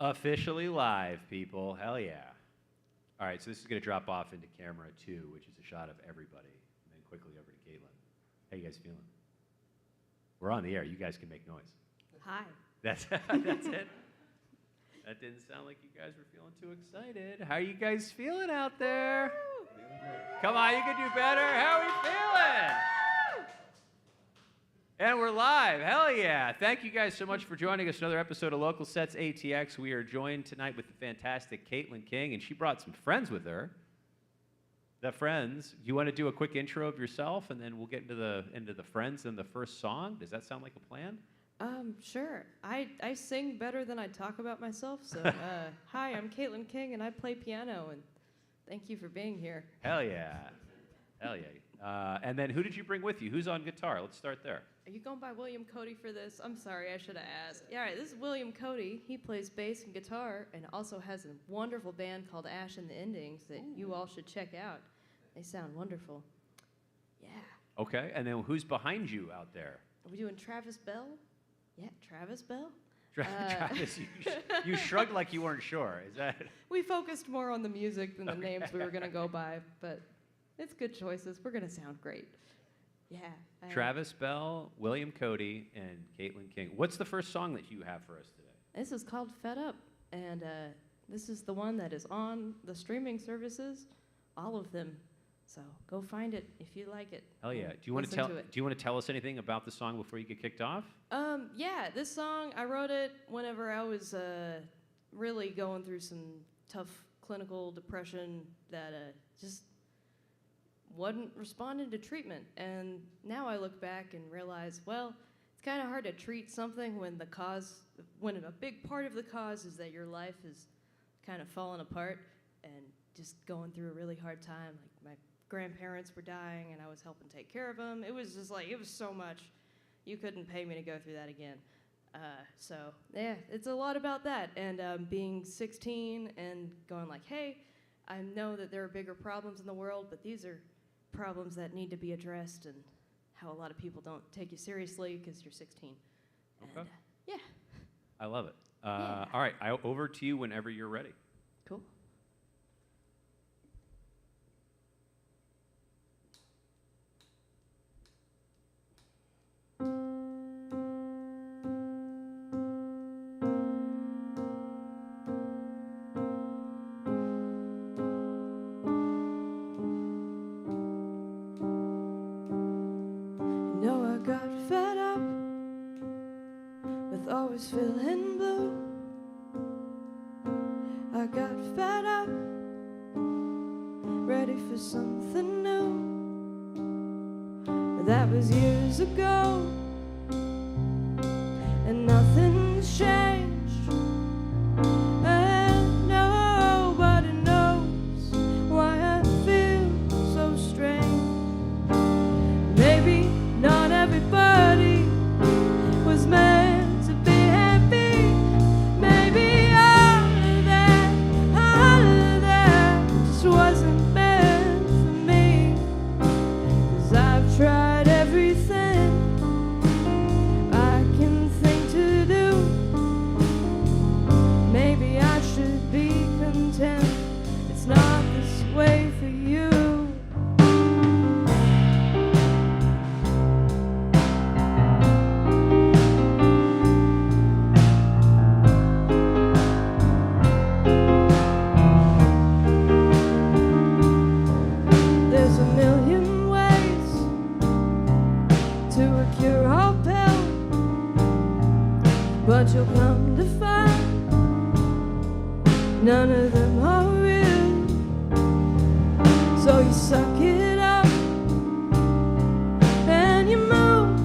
Officially live, people. Hell yeah. All right, so this is going to drop off into camera 2, which is a shot of everybody, and then quickly over to Caitlin. How you guys feeling? We're on the air. You guys can make noise. Hi. That's it? That didn't sound like you guys were feeling too excited. How are you guys feeling out there? Come on, you can do better. How are we feeling? And we're live. Hell yeah. Thank you guys so much for joining us. Another episode of Local Sets ATX. We are joined tonight with the fantastic Caitlin King, and she brought some friends with her. The friends, you want to do a quick intro of yourself, and then we'll get into the friends and the first song? Does that sound like a plan? Sure. I sing better than I talk about myself, so hi, I'm Caitlin King, and I play piano, and thank you for being here. Hell yeah. Hell yeah. And then who did you bring with you? Who's on guitar? Let's start there. Are you going by William Cody for this? I'm sorry, I should have asked. Yeah, all right, this is William Cody. He plays bass and guitar and also has a wonderful band called Ash and the Endings that you all should check out. They sound wonderful. Yeah. Okay, and then who's behind you out there? Are we doing Travis Bell? Yeah, Travis Bell? Travis, you shrugged like you weren't sure. Is that? We focused more on the music than the names we were going to go by, but it's good choices. We're going to sound great. Yeah. Travis Bell, William Cody, and Caitlin King. What's the first song that you have for us today? This is called Fed Up, and this is the one that is on the streaming services, all of them. So go find it if you like it. Hell yeah! Do you want to tell us anything about the song before you get kicked off? Yeah, this song I wrote it whenever I was really going through some tough clinical depression that just wasn't responding to treatment. And now I look back and realize, well, it's kind of hard to treat something when a big part of the cause is that your life is kind of falling apart and just going through a really hard time. Like my grandparents were dying and I was helping take care of them. It was just like, it was so much. You couldn't pay me to go through that again. So yeah, it's a lot about that. And being 16 and going like, hey, I know that there are bigger problems in the world, but these are problems that need to be addressed, and how a lot of people don't take you seriously because you're 16. And, okay. Yeah. I love it. Yeah. All right, over to you whenever you're ready. Cool. Always feeling blue. I got fed up, ready for something new. That was years ago, and nothing's changed. And nobody knows why I feel so strange. Maybe not everybody was meant but you'll come to find none of them are real. So you suck it up and you move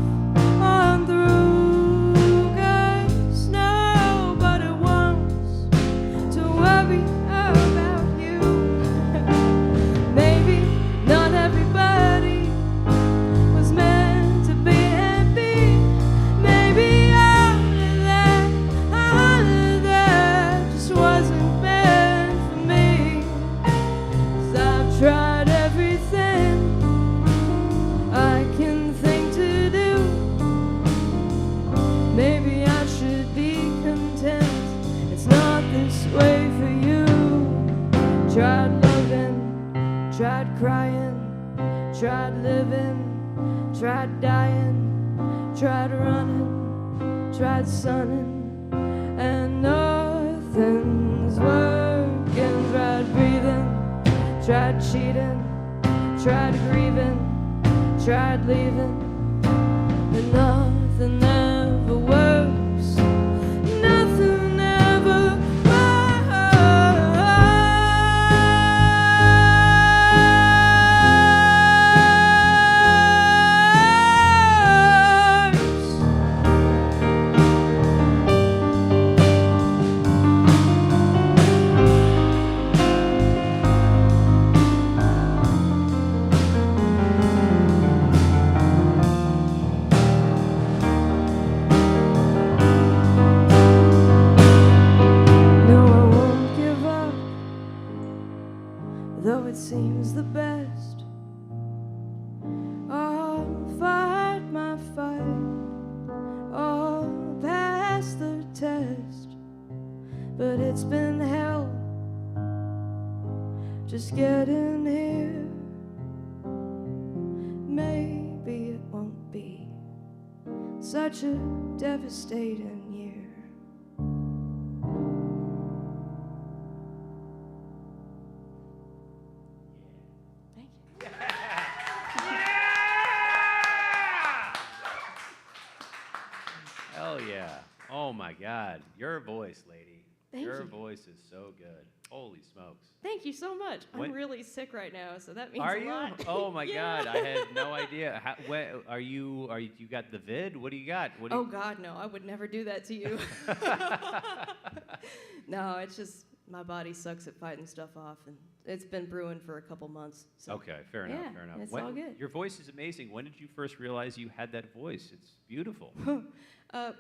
on through, 'cause nobody wants to worry about you. Maybe not everybody was meant to be happy. Maybe just wasn't meant for me. 'Cause I've tried everything. tried living, tried dying, tried running, tried sunning, and nothing's working. Tried breathing, tried cheating, tried grieving, tried leaving, and nothing ever works. Nothing ever though it seems the best. I'll fight my fight, I'll pass the test, but it's been hell just getting here. Maybe it won't be such a devastating year. Hell yeah. Oh my God. Your voice, lady. Thank Your you. voice is so good. Holy smokes. Thank you so much. When- I'm really sick right now, so that means Are a you? lot. Oh my Yeah. God. I had no idea. How, are you you got the vid? What do you got? What do Oh you... God, no! I would never do that to you. No, it's just my body sucks at fighting stuff off, and it's been brewing for a couple months. So. Okay, fair enough, Yeah, fair enough. it's all good. Your voice is amazing. When did you first realize you had that voice? It's beautiful.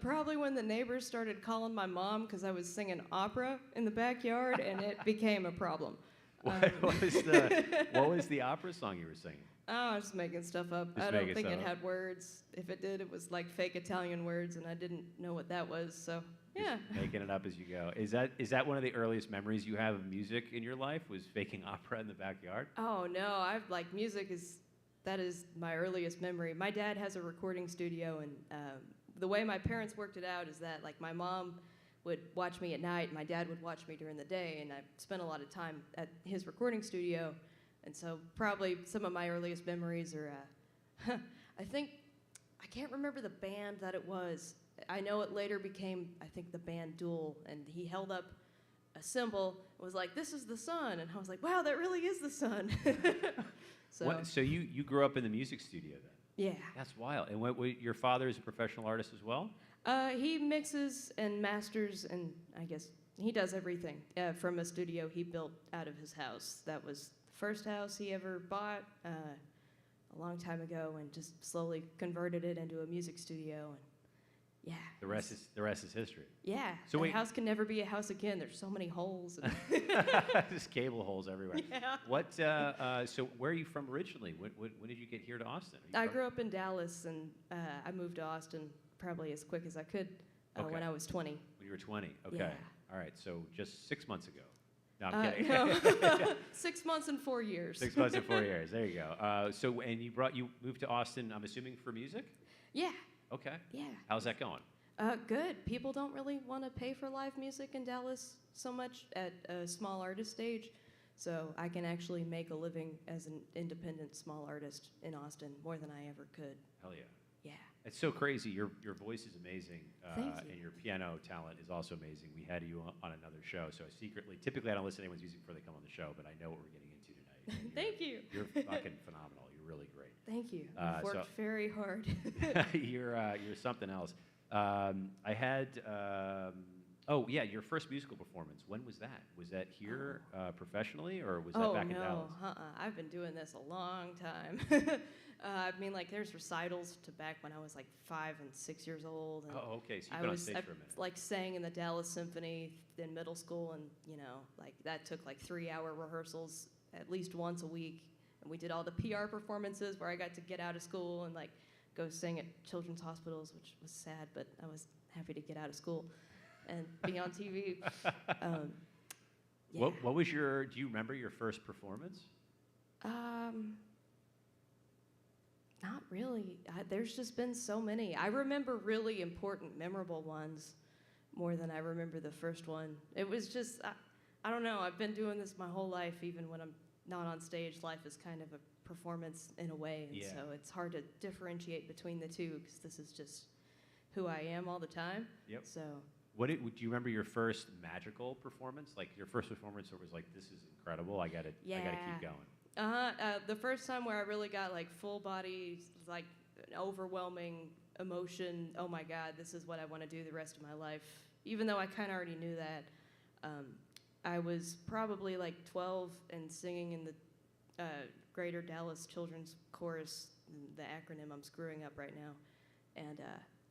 Probably when the neighbors started calling my mom because I was singing opera in the backyard, and it became a problem. What was the opera song you were singing? Oh, I was just making stuff up. Just I don't making think it stuff up. had words. If it did, it was like fake Italian words, and I didn't know what that was. So yeah. Just making it up as you go. Is that one of the earliest memories you have of music in your life? Was faking opera in the backyard? Oh no, I've like music is my earliest memory. My dad has a recording studio, and the way my parents worked it out is that like my mom would watch me at night, my dad would watch me during the day, and I spent a lot of time at his recording studio, and so probably some of my earliest memories are, I can't remember the band that it was. I know it later became, I think, the band Duel, and he held up a symbol, was like, "This is the sun," and I was like, "Wow, that really is the sun." So you grew up in the music studio then? Yeah. That's wild. And your father is a professional artist as well? He mixes and masters, and I guess he does everything from a studio he built out of his house. That was the first house he ever bought a long time ago, and just slowly converted it into a music studio. And yeah, The rest is history. yeah. So a wait- house can never be a house again. There's so many holes. And Just cable holes everywhere. yeah. What? So where are you from originally? When did you get here to Austin? I grew up in Dallas, and I moved to Austin probably as quick as I could Okay. when I was 20. When you were 20. Okay. Yeah. All right. So just 6 months ago. No, I'm kidding. No. 6 months and 4 years. 6 months and 4 years. There you go. So and you moved to Austin. I'm assuming for music. Yeah. Okay. Yeah. How's that going? Good. People don't really want to pay for live music in Dallas so much at a small artist stage, so I can actually make a living as an independent small artist in Austin more than I ever could. Hell yeah. Yeah. It's so crazy. Your voice is amazing, Thank you. and your piano talent is also amazing. We had you on another show, so typically I don't listen to anyone's music before they come on the show, but I know what we're getting into tonight. and Thank you. You're fucking phenomenal. You're really great. Thank you. I've so- worked very hard. You're something else. I had. Oh yeah, your first musical performance. When was that? Was that here professionally, or was that Oh back no, in Dallas? I've been doing this a long time. I mean, like, there's recitals to back when I was like 5 and 6 years old. And Oh, okay. So you've I been on was stage for a minute. like sang in the Dallas Symphony in middle school, and like that took like 3-hour rehearsals at least once a week, and we did all the PR performances where I got to get out of school and like go sing at children's hospitals, which was sad, but I was happy to get out of school and be on TV. Yeah. What was your? Do you remember your first performance? Not really. There's just been so many. I remember really important, memorable ones more than I remember the first one. It was just, I don't know, I've been doing this my whole life, even when I'm not on stage. Life is kind of a performance in a way, and so it's hard to differentiate between the two because this is just who I am all the time. Yep. So. Do you remember your first magical performance? Like your first performance where it was like, this is incredible, I gotta keep going. The first time where I really got like full body, like an overwhelming emotion. Oh my God, this is what I want to do the rest of my life. Even though I kind of already knew that. I was probably like 12 and singing in the Greater Dallas Children's Chorus, the acronym I'm screwing up right now. And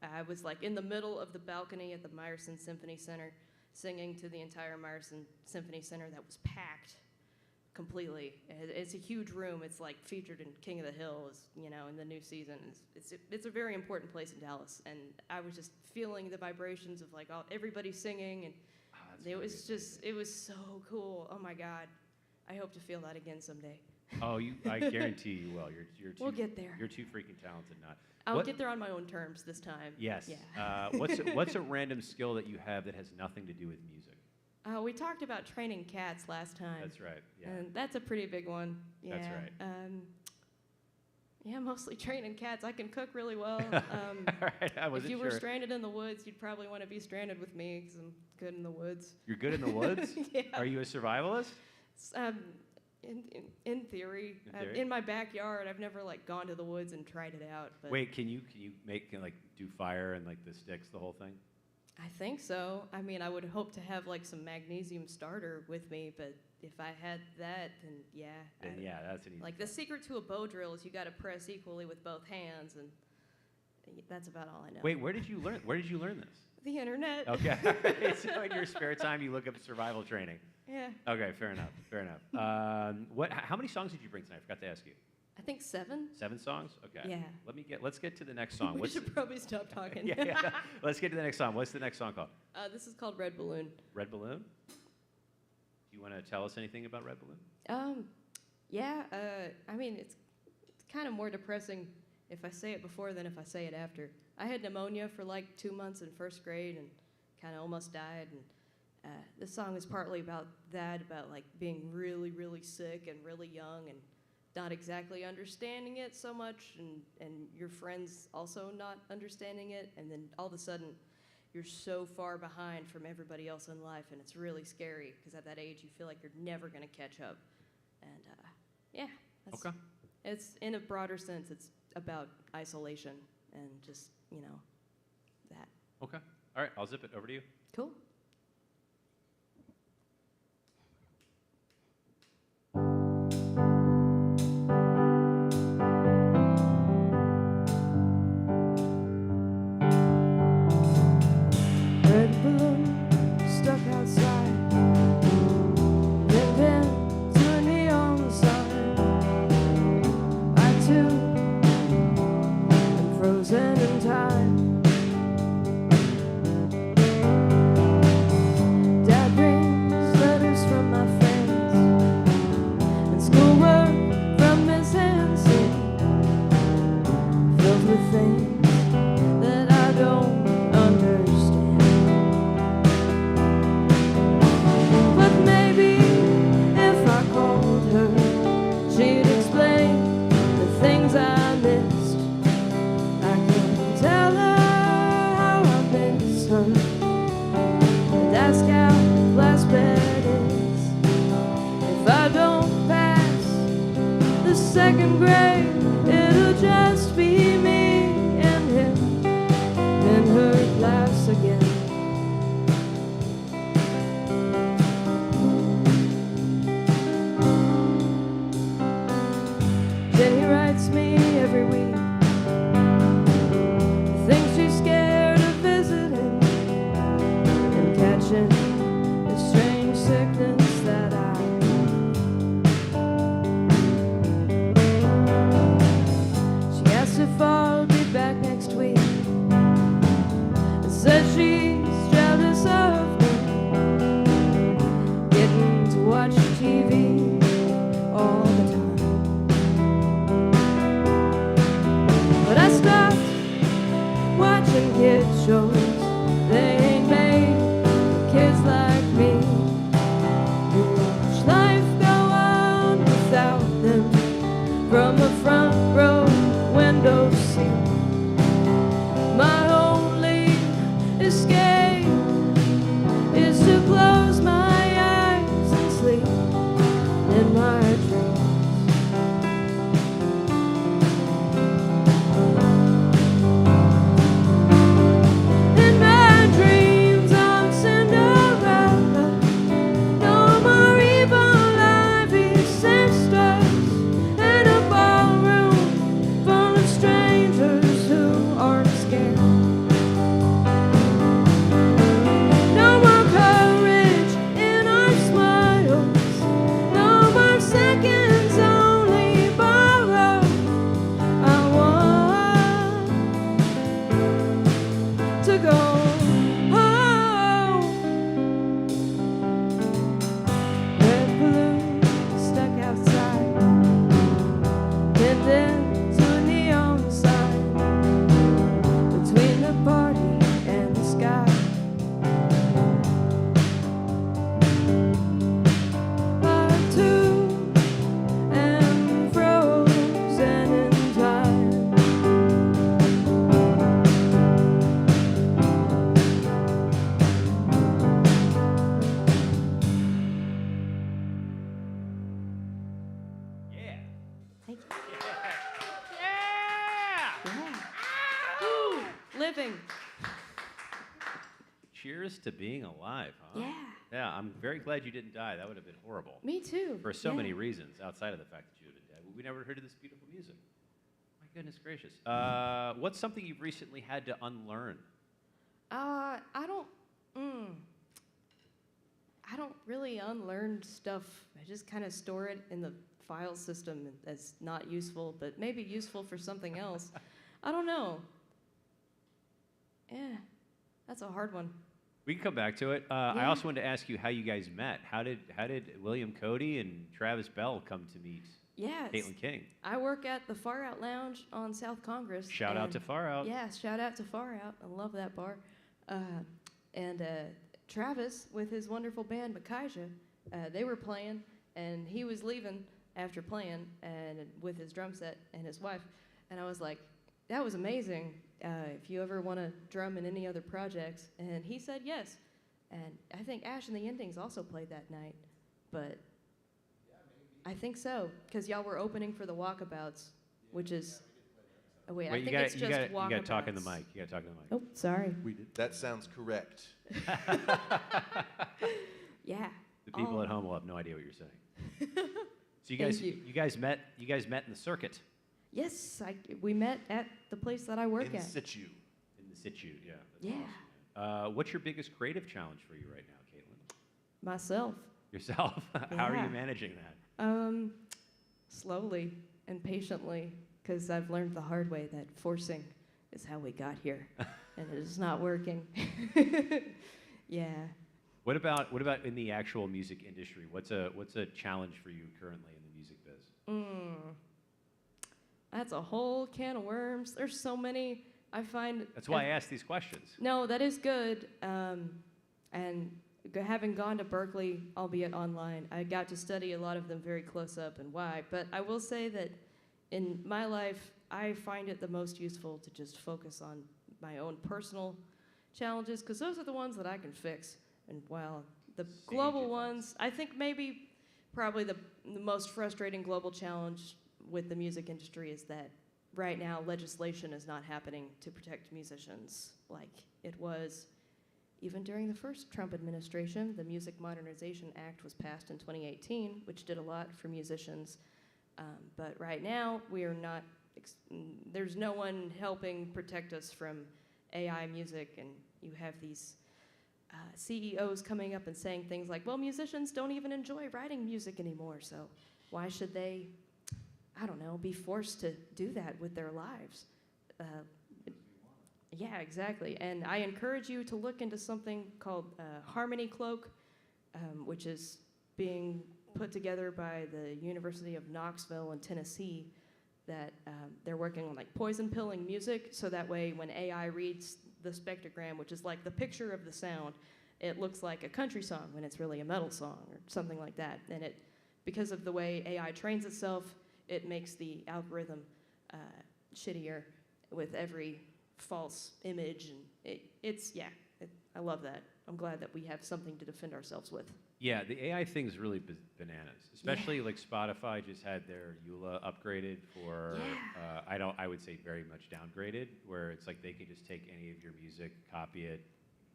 I was like in the middle of the balcony at the Meyerson Symphony Center, singing to the entire Meyerson Symphony Center that was packed completely. It's a huge room. It's like featured in King of the Hill, in the new season. It's a very important place in Dallas, and I was just feeling the vibrations of like everybody singing, and it was so cool. Oh my God, I hope to feel that again someday. Oh, I guarantee you will. We'll get there. You're too freaking talented, not. I'll get there on my own terms this time. Yes. Yeah. What's a random skill that you have that has nothing to do with music? We talked about training cats last time. That's right. Yeah. And that's a pretty big one. Yeah. That's right. Mostly training cats. I can cook really well. All right, I wasn't if you sure. were stranded in the woods, you'd probably want to be stranded with me because I'm good in the woods. You're good in the woods? Yeah. Are you a survivalist? In theory. In my backyard. I've never like gone to the woods and tried it out. But Wait, can you do fire and like the sticks, the whole thing? I think so. I mean, I would hope to have like some magnesium starter with me, but if I had that, then yeah. That's an easy. Like the secret to a bow drill is you got to press equally with both hands, and that's about all I know. Wait, where did you learn this? The internet. Okay. So in your spare time, you look up survival training. Yeah. Okay, fair enough. How many songs did you bring tonight? I forgot to ask you. I think 7. 7 songs? Okay. Yeah. Let's get to the next song. We should probably stop talking. yeah. Let's get to the next song. What's the next song called? This is called Red Balloon. Red Balloon? Do you want to tell us anything about Red Balloon? I mean, it's kind of more depressing if I say it before than if I say it after. I had pneumonia for like 2 months in first grade and kind of almost died. And this song is partly about that, about like being really, really sick and really young and not exactly understanding it so much, and your friends also not understanding it, and then all of a sudden you're so far behind from everybody else in life, and it's really scary because at that age you feel like you're never going to catch up. And Okay. It's in a broader sense, it's about isolation and just that. Okay. All right, I'll zip it over to you. Cool. Red balloon stuck outside, living to a neon sign. I too am frozen in time. Dad brings letters from my friends and schoolwork from Miss Hanson, filled with things that I don't understand. But maybe if I called her, she'd explain the things I missed. I could tell her how I miss her and ask how last bed is. If I don't pass the second grade, it'll just be me and him in her class again. Jenny writes me every week, thinks she's scared of visiting and catching the strange sickness that I have. She asked if I'll be back next week and said she's jealous of me, getting to watch TV all the time. to being alive, huh? Yeah. Yeah, I'm very glad you didn't die. That would have been horrible. Me too. For so Yeah. many reasons outside of the fact that you would have been dead. We never heard of this beautiful music. My goodness gracious. What's something you've recently had to unlearn? I don't. I don't really unlearn stuff. I just kind of store it in the file system as not useful, but maybe useful for something else. I don't know. Yeah, that's a hard one. We can come back to it. I Yeah. also wanted to ask you how you guys met. How did William Cody and Travis Bell come to meet Yeah, Caitlin King? I work at the Far Out Lounge on South Congress. Shout out and- to Far Out. Yeah, shout out to Far Out. I love that bar. And Travis, with his wonderful band Makaija, they were playing, and he was leaving after playing, and with his drum set and his wife. And I was like, that was amazing. If you ever want to drum in any other projects, and he said yes. And I think Ash and the Endings also played that night, but I think so, because y'all were opening for the Walkabouts, which is. Oh wait, I you think it's just got Walkabouts. to talk in the mic. You got to talk in the mic. Oh, sorry. We did. That sounds correct. Yeah. The people Oh. at home will have no idea what you're saying. So you Thank guys, you. you guys met in the circuit, Yes, we met at the place that I work In at. situ. in the situ. Yeah. That's Yeah. awesome. What's your biggest creative challenge for you right now, Caitlin? Myself. Yourself. How are Yeah. you managing that? Slowly and patiently, because I've learned the hard way that forcing is how we got here, and it is not working. Yeah. What about in the actual music industry? What's a challenge for you currently in the music biz? That's a whole can of worms. There's so many. I find. That's why I ask these questions. No, that is good. And having gone to Berkeley, albeit online, I got to study a lot of them very close up and why. But I will say that in my life, I find it the most useful to just focus on my own personal challenges, because those are the ones that I can fix. And while the Sage global advice. ones, I think probably the most frustrating global challenge with the music industry is that right now legislation is not happening to protect musicians like it was even during the first Trump administration. The Music Modernization Act was passed in 2018, which did a lot for musicians. But right now, we are not, there's no one helping protect us from AI music, and you have these CEOs coming up and saying things like, well, musicians don't even enjoy writing music anymore, so why should they, I don't know, be forced to do that with their lives? Yeah, exactly. And I encourage you to look into something called Harmony Cloak, which is being put together by the University of Knoxville in Tennessee, that they're working on like poison pilling music, so that way when AI reads the spectrogram, which is like the picture of the sound, it looks like a country song when it's really a metal song or something like that. And it, because of the way AI trains itself, it makes the algorithm shittier with every false image, and I love that. I'm glad that we have something to defend ourselves with. Yeah, the AI thing's really bananas. Especially like Spotify just had their EULA upgraded for, I would say very much downgraded, where it's like they can just take any of your music, copy it,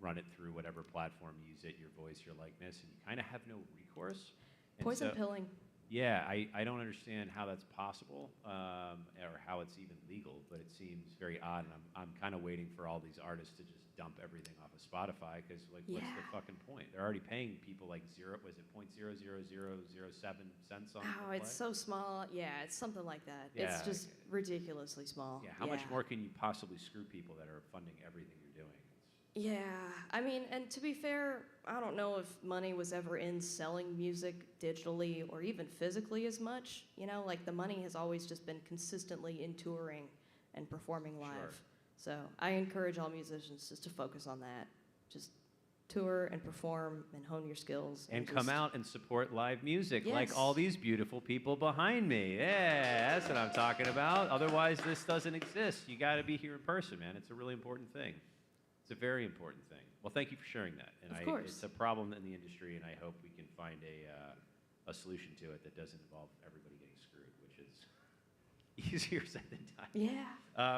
run it through whatever platform, use it, your voice, your likeness, and you kind of have no recourse. And Poison so- pilling. Yeah, I don't understand how that's possible, or how it's even legal, but it seems very odd, and I'm kind of waiting for all these artists to just dump everything off of Spotify, because like, what's the fucking point? They're already paying people like .00007 cents on. Oh, it's so small. Yeah, it's something like that. Yeah, It's just ridiculously small. Yeah, how much more can you possibly screw people that are funding everything you're doing? Yeah, I mean, and to be fair, I don't know if money was ever in selling music digitally or even physically as much. You know, like the money has always just been consistently in touring and performing live. Sure. So I encourage all musicians just to focus on that. Just tour and perform and hone your skills. And come just- out and support live music like Yes. all these beautiful people behind me. Yeah, that's what I'm talking about. Otherwise, this doesn't exist. You got to be here in person, man. It's a really important thing. It's a very important thing. Well, thank you for sharing that. And Of course. It's a problem in the industry, and I hope we can find a solution to it that doesn't involve everybody getting screwed, which is easier said than done. Yeah.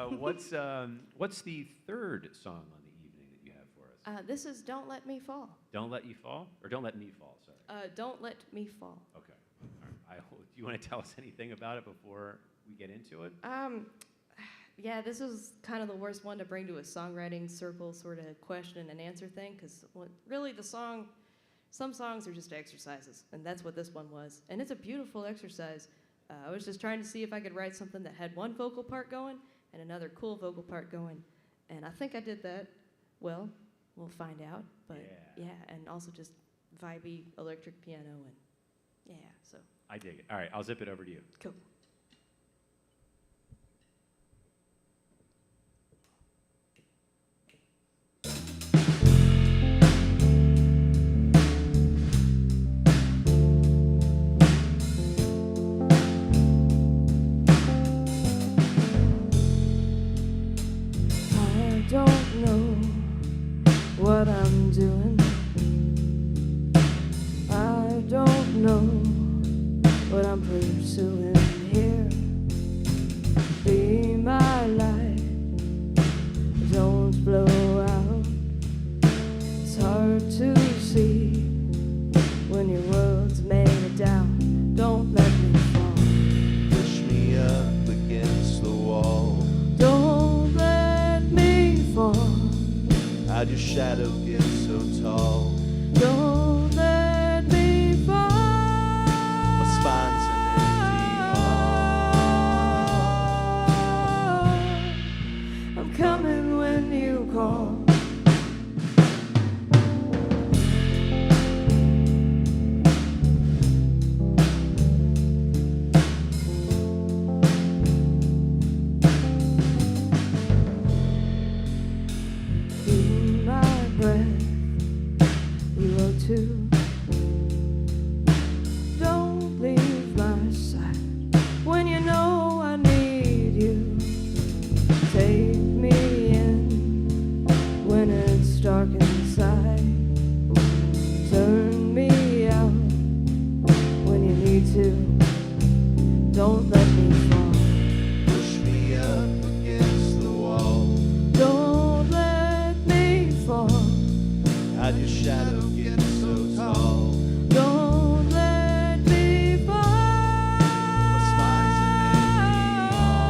What's the third song on the evening that you have for us? This is Don't Let Me Fall. Don't Let You Fall? Or Don't Let Me Fall, sorry. Don't Let Me Fall. Okay. All right. Do you want to tell us anything about it before we get into it? Yeah, this was kind of the worst one to bring to a songwriting circle sort of question and answer thing, because really some songs are just exercises, and that's what this one was. And it's a beautiful exercise. I was just trying to see if I could write something that had one vocal part going and another cool vocal part going. And I think I did that well. We'll find out. But yeah, and also just vibey electric piano and yeah, so. I dig it. All right, I'll zip it over to you. Cool. I don't know what I'm doing. I don't know what I'm pursuing here. Be my light, don't blow out. It's hard to see when your world's made of doubt. Don't let me fall. Push me up against the wall. Don't let me fall. How'd your shadow get so tall? Don't let me fall. My spine's an empty hall. I'm coming when you call. Be my breath, you will too. Don't leave my side when you know I need you. Take me in when it's dark inside. Turn me out when you need to. Don't let me fall. Push me up against the wall. Don't let me fall. How'd your shadow get so tall? Don't let me fall. My spine's an empty hall.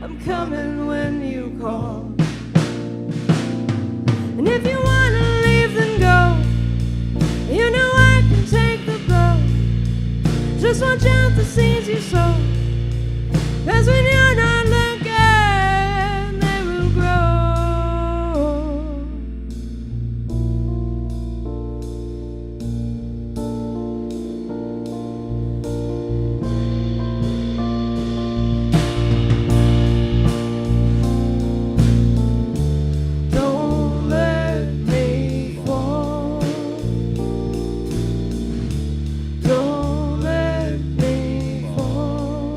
I'm coming when you call. And if you wanna leave, then go. You know I can take the blow. Just watch out the seeds you sow. 'Cause when you're not looking, they will grow. Don't let me fall. Don't let me fall.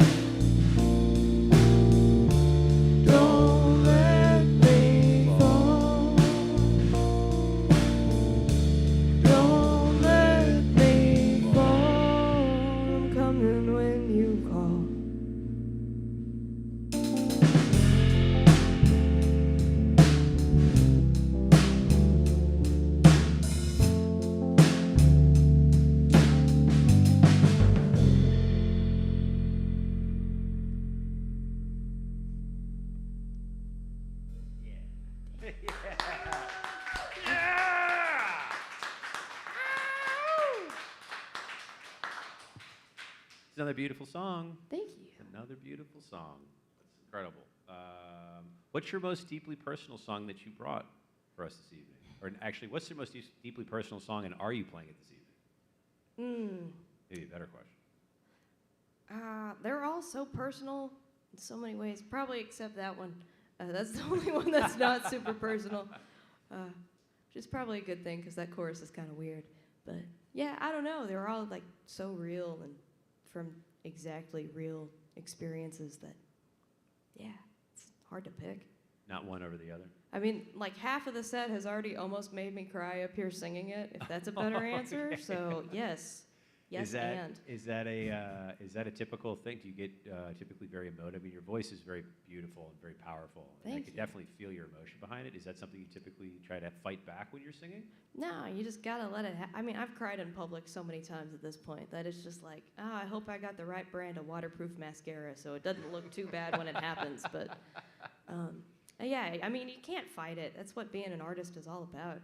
Don't let me fall. Don't let me fall. I'm coming when you call. It's another beautiful song. Thank you. Another beautiful song. That's incredible. What's your most deeply personal song that you brought for us this evening? Or actually, what's your most deeply personal song, and are you playing it this evening? Maybe a better question. They're all so personal in so many ways. Probably except that one. That's the only one that's not super personal. Which is probably a good thing because that chorus is kind of weird. But yeah, I don't know. They're all like so real and from exactly real experiences that, yeah, it's hard to pick. Not one over the other. I mean, like half of the set has already almost made me cry up here singing it, if that's a better answer. Okay. So yes. Yes, is that and. is that a typical thing? Do you get typically very emotive? I mean, your voice is very beautiful and very powerful. And I Thank could you. definitely feel your emotion behind it. Is that something you typically try to fight back when you're singing? No, you just gotta let it. I mean, I've cried in public so many times at this point that it's just like, I hope I got the right brand of waterproof mascara so it doesn't look too bad when it happens. But yeah, I mean, you can't fight it. That's what being an artist is all about.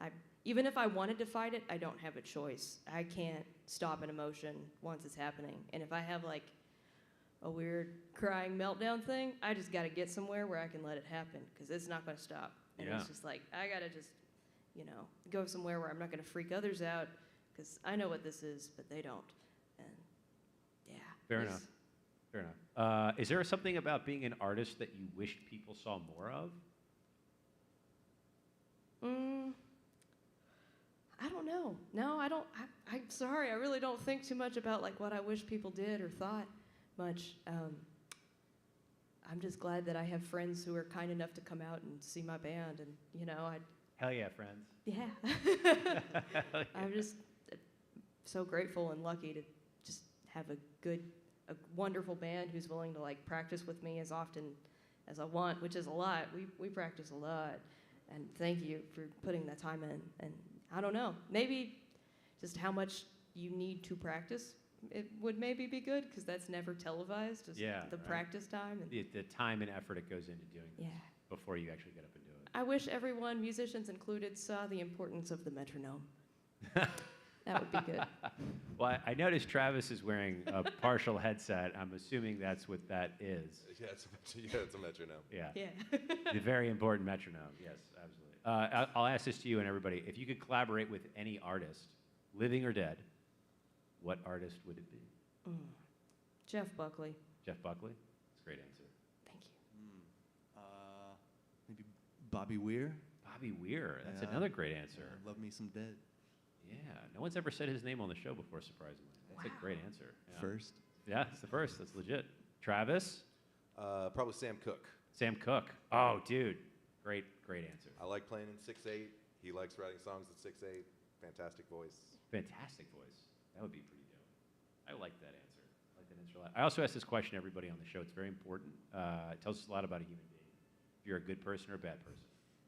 And even if I wanted to fight it, I don't have a choice. I can't stop an emotion once it's happening. And if I have like a weird crying meltdown thing, I just gotta get somewhere where I can let it happen because it's not gonna stop. And Yeah. it's just like, I gotta just, go somewhere where I'm not gonna freak others out because I know what this is, but they don't. And yeah. Fair it's- enough. Fair enough. Is there something about being an artist that you wished people saw more of? I don't know. No, I don't. I'm sorry. I really don't think too much about like what I wish people did or thought much. I'm just glad that I have friends who are kind enough to come out and see my band, and Hell yeah, friends. yeah. I'm just so grateful and lucky to just have a wonderful band who's willing to like practice with me as often as I want, which is a lot. We practice a lot, and thank you for putting that time in. And I don't know, maybe just how much you need to practice. It would maybe be good because that's never televised. Just Yeah, the right. practice time. And The time and effort it goes into doing this yeah. before you actually get up and do it. I wish everyone, musicians included, saw the importance of the metronome. That would be good. Well, I noticed Travis is wearing a partial headset. I'm assuming that's what that is. Yeah, it's a metronome. Yeah. Yeah. The very important metronome. Yes, absolutely. I'll ask this to you and everybody. If you could collaborate with any artist, living or dead, what artist would it be? Jeff Buckley. Jeff Buckley? That's a great answer. Thank you. Maybe Bobby Weir. Bobby Weir. That's Yeah. another great answer. Love me some Dead. Yeah. No one's ever said his name on the show before, surprisingly. That's a great answer. Yeah. First. Yeah, it's the first. That's legit. Travis? Probably Sam Cooke. Sam Cooke. Oh, dude. Great answer. I like playing in 6/8. He likes writing songs at 6/8. Fantastic voice. Fantastic voice. That would be pretty dope. I like that answer. I like that answer a lot. I also ask this question to everybody on the show. It's very important. It tells us a lot about a human being. If you're a good person or a bad person.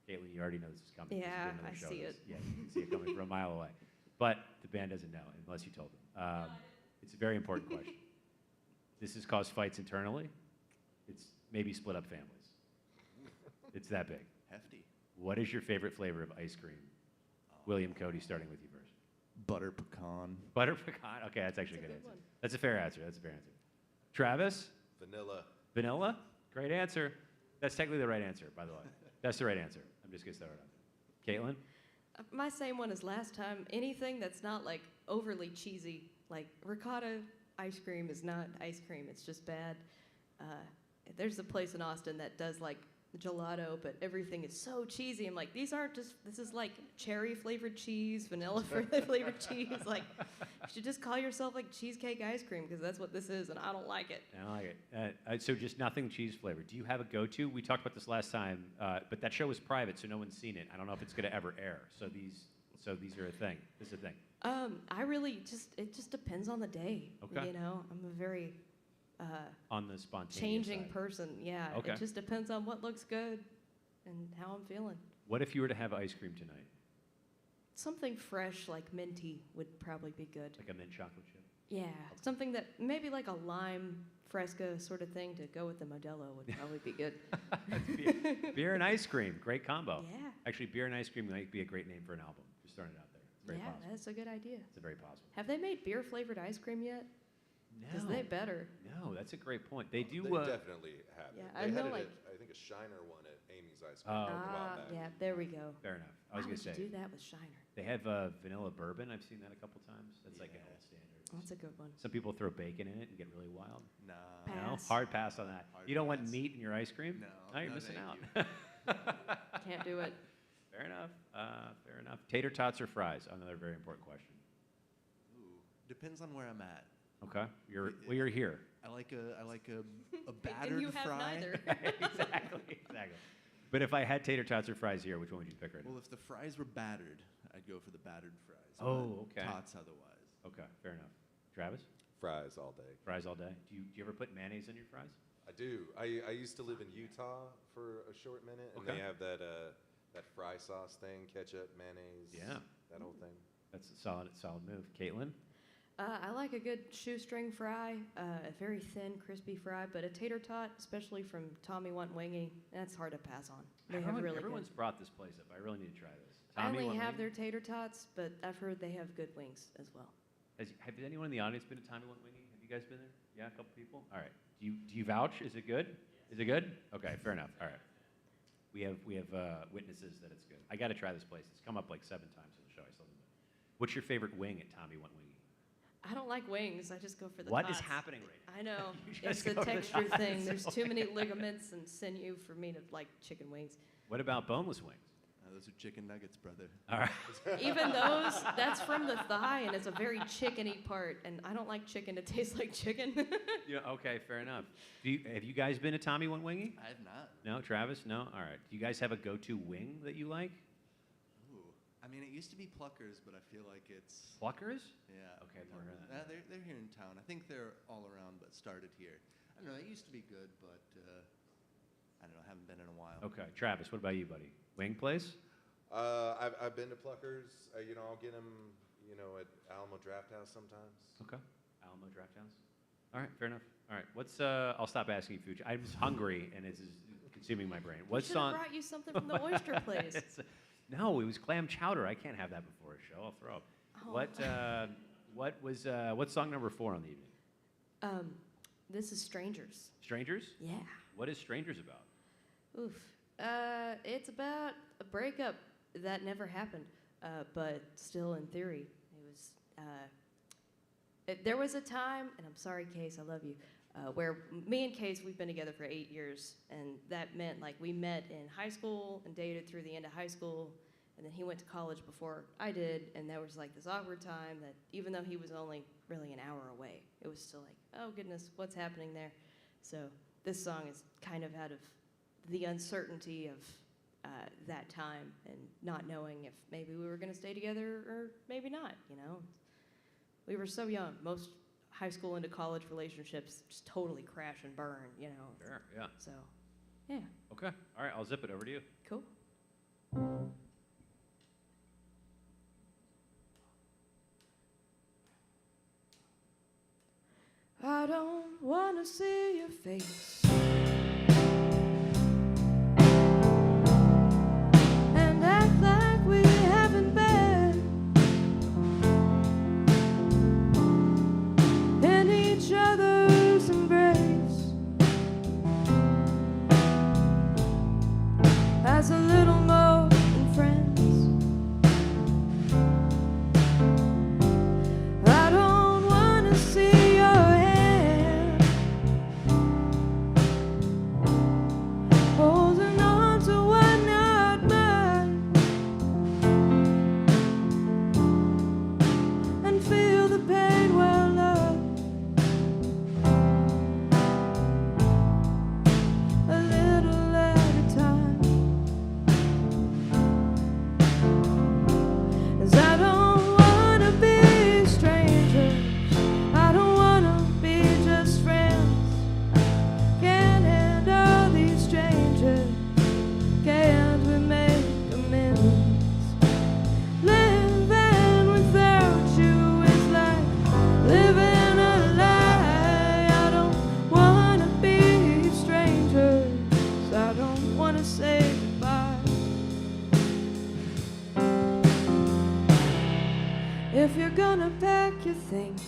Caitlin, you already know this is coming. Yeah, This is I another show see this. it. Yeah, you can see it coming from a mile away. But the band doesn't know, unless you told them. It's a very important question. This has caused fights internally. It's maybe split up families. It's that big. Hefty. What is your favorite flavor of ice cream? William Cody, starting with you first. Butter pecan. Butter pecan. Okay, that's actually a good That's a good answer. one. That's a fair answer. That's a fair answer. Travis, Vanilla. vanilla. Great answer. That's technically the right answer, by the way. That's the right answer. I'm just gonna throw it out there. Caitlin, My same one as last time. Anything that's not like overly cheesy, like ricotta ice cream is not ice cream. It's just bad. There's a place in Austin that does like gelato, but everything is so cheesy. I'm like, this is like cherry flavored cheese, vanilla flavored cheese. Like, you should just call yourself like cheesecake ice cream because that's what this is, and I don't like it. I like it. So just nothing cheese flavored. Do you have a go-to? We talked about this last time, but that show was private, so no one's seen it. I don't know if it's gonna ever air. So these are a thing. This is a thing. I really it just depends on the day. Okay. I'm a very On the spontaneous changing side. person. Yeah, Okay. it just depends on what looks good and how I'm feeling. What if you were to have ice cream tonight? Something fresh like minty would probably be good. Like a mint chocolate chip? Yeah, something that maybe like a lime fresca sort of thing to go with the Modelo would probably be good. Beer and ice cream. Great combo. Yeah. Actually, beer and ice cream might be a great name for an album. Just throwing it out there. It's very Yeah, possible. that's a good idea. It's very possible. Have they made beer flavored ice cream yet? Because they better. No, that's a great point. They do. They definitely have Yeah, it. I They know, had it like- at, I think a Shiner one at Amy's Ice Cream Oh. a while back. Yeah, there we go. Fair enough. I was Why gonna would you say do that with Shiner? they have vanilla bourbon. I've seen that a couple times. That's like an old standard. That's a good one. Some people throw bacon in it and get really wild. Nah. Pass. No, hard pass on that. Hard you don't want pass. meat in your ice cream? No, you're no, missing thank out. Can't do it. Fair enough. Fair enough. Tater tots or fries? Another very important question. Ooh. Depends on where I'm at. Okay, you're here. I like a And battered you have fry. neither. exactly. But if I had tater tots or fries here, which one would you pick right now? Well, if the fries were battered, I'd go for the battered fries. Oh, but okay. Tots otherwise. Okay, fair enough. Travis? Fries all day. Fries all day. Do you ever put mayonnaise on your fries? I do. I used to live in Utah for a short minute, and Okay. they have that fry sauce thing, ketchup, mayonnaise. Yeah. That whole thing. That's a solid move. Caitlin? I like a good shoestring fry, a very thin, crispy fry, but a tater tot, especially from Tommy Want Wingy, that's hard to pass on. They have really Everyone's good. brought this place up. I really need to try this. I Tommy only Want have Wing? their tater tots, but I've heard they have good wings as well. Have anyone in the audience been to Tommy Want Wingy? Have you guys been there? Yeah, a couple people? All right. Do you vouch? Is it good? Is it good? Okay, fair enough. All right. We have witnesses that it's good. I got to try this place. It's come up like 7 times in the show. I still haven't been. What's your favorite wing at Tommy Want Wingy? I don't like wings. I just go for the What tots. is happening right now? I know. You It's just the go for the texture tots. thing. There's too many ligaments and sinew for me to like chicken wings. What about boneless wings? Those are chicken nuggets, brother. All right. Even those, that's from the thigh, and it's a very chickeny part, and I don't like chicken. It tastes like chicken. Yeah, okay, fair enough. Have you guys been to Tommy Want Wingy? I have not. No, Travis? No? All right. Do you guys have a go-to wing that you like? Ooh. I mean, it used to be Pluckers, but I feel like it's... Pluckers? Yeah. Okay, I've never heard that. They're here in town. I think they're all around, but started here. I don't know. They used to be good, but I don't know. I haven't been in a while. Okay. Travis, what about you, buddy? Wing place? I've been to Pluckers. I'll get them, at Alamo Draft House sometimes. Okay. Alamo Draft House. All right, fair enough. All right, I'll stop asking you food. I'm just hungry, and it's consuming my brain. I What's should have on? brought you something from the oyster place. No, it was clam chowder. I can't have that before a show. I'll throw up. Oh. What's song number 4 on the evening? This is Strangers. Strangers? Yeah. What is Strangers about? Oof. It's about a breakup that never happened, but still in theory. It was. There was a time, and I'm sorry, Case, I love you, where me and Case, we've been together for 8 years, and that meant like we met in high school and dated through the end of high school, and then he went to college before I did, and there was like this awkward time that even though he was only really an hour away, it was still like, oh goodness, what's happening there? So this song is kind of out of the uncertainty of that time and not knowing if maybe we were going to stay together or maybe not, We were so young. Most high school into college relationships just totally crash and burn, Sure, yeah. So, yeah, Okay. All right, I'll zip it over to you. cool. I don't want to see your face and act like we haven't been in each other's embrace as a little more than friends. I don't want to see your hand holding on to what not mine and feel the pain well up a little at a time. 'Cause I don't wanna be strangers, I don't wanna be just friends. Can't handle these strangers, can't we make amends? Living without you is like living a lie. I don't wanna be strangers, I don't wanna say goodbye. If you're gonna pack your things,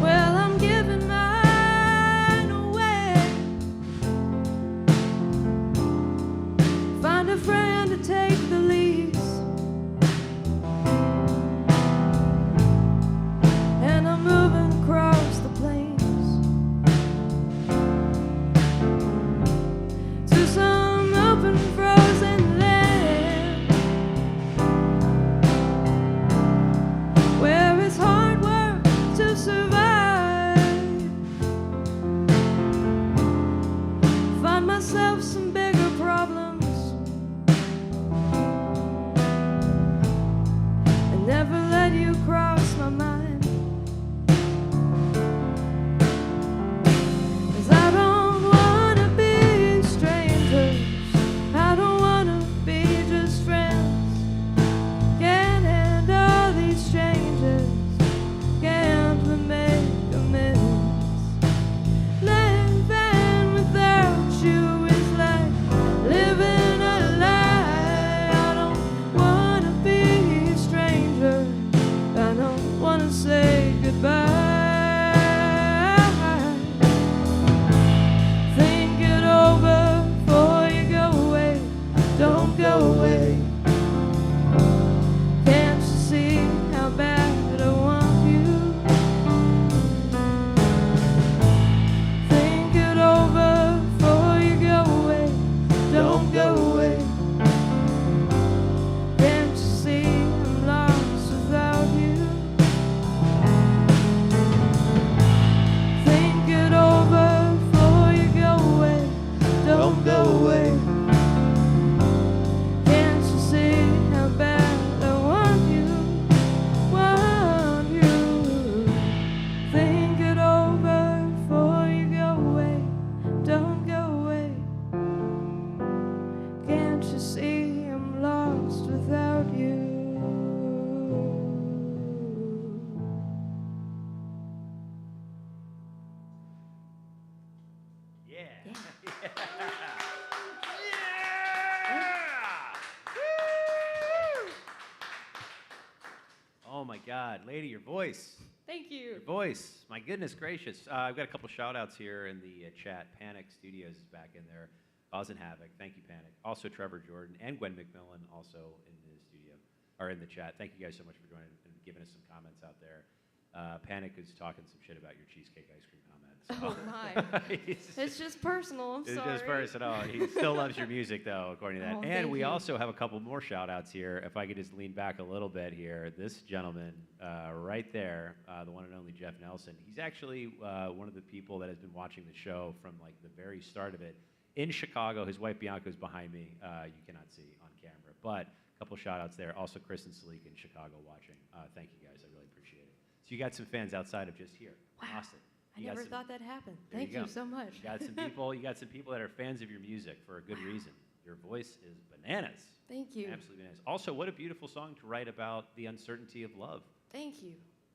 well, I'm giving mine away. Find a friend to take the lease, and I'm moving across the plains to some open frozen land where it's hard work to survive. Find myself some bigger problems Woo! Oh my God, lady, your voice. Thank you. Your voice. My goodness gracious. I've got a couple shout outs here in the chat. Panic Studios is back in there. Causing havoc. Thank you, Panic. Also, Trevor Jordan and Gwen McMillan also in the studio, or in the chat. Thank you guys so much for joining and giving us some comments out there. Panic is talking some shit about your cheesecake ice cream comment. Oh my. It's just personal. I'm It's sorry. just personal. He still loves your music, though, according to that. Oh, And thank we you. also have a couple more shout-outs here. If I could just lean back a little bit here. This gentleman right there, the one and only Jeff Nelson, he's actually one of the people that has been watching the show from, like, the very start of it. In Chicago, his wife Bianca is behind me. You cannot see on camera. But a couple shout-outs there. Also, Chris and Salik in Chicago watching. Thank you, guys. I really appreciate it. So you got some fans outside of just here. Wow. Austin. I You got never some- thought that happened. There Thank you you go. so much. You got some people. You got some people that are fans of your music for a good reason. Your voice is bananas. Thank you. Absolutely bananas. Also, what a beautiful song to write about the uncertainty of love. Thank you.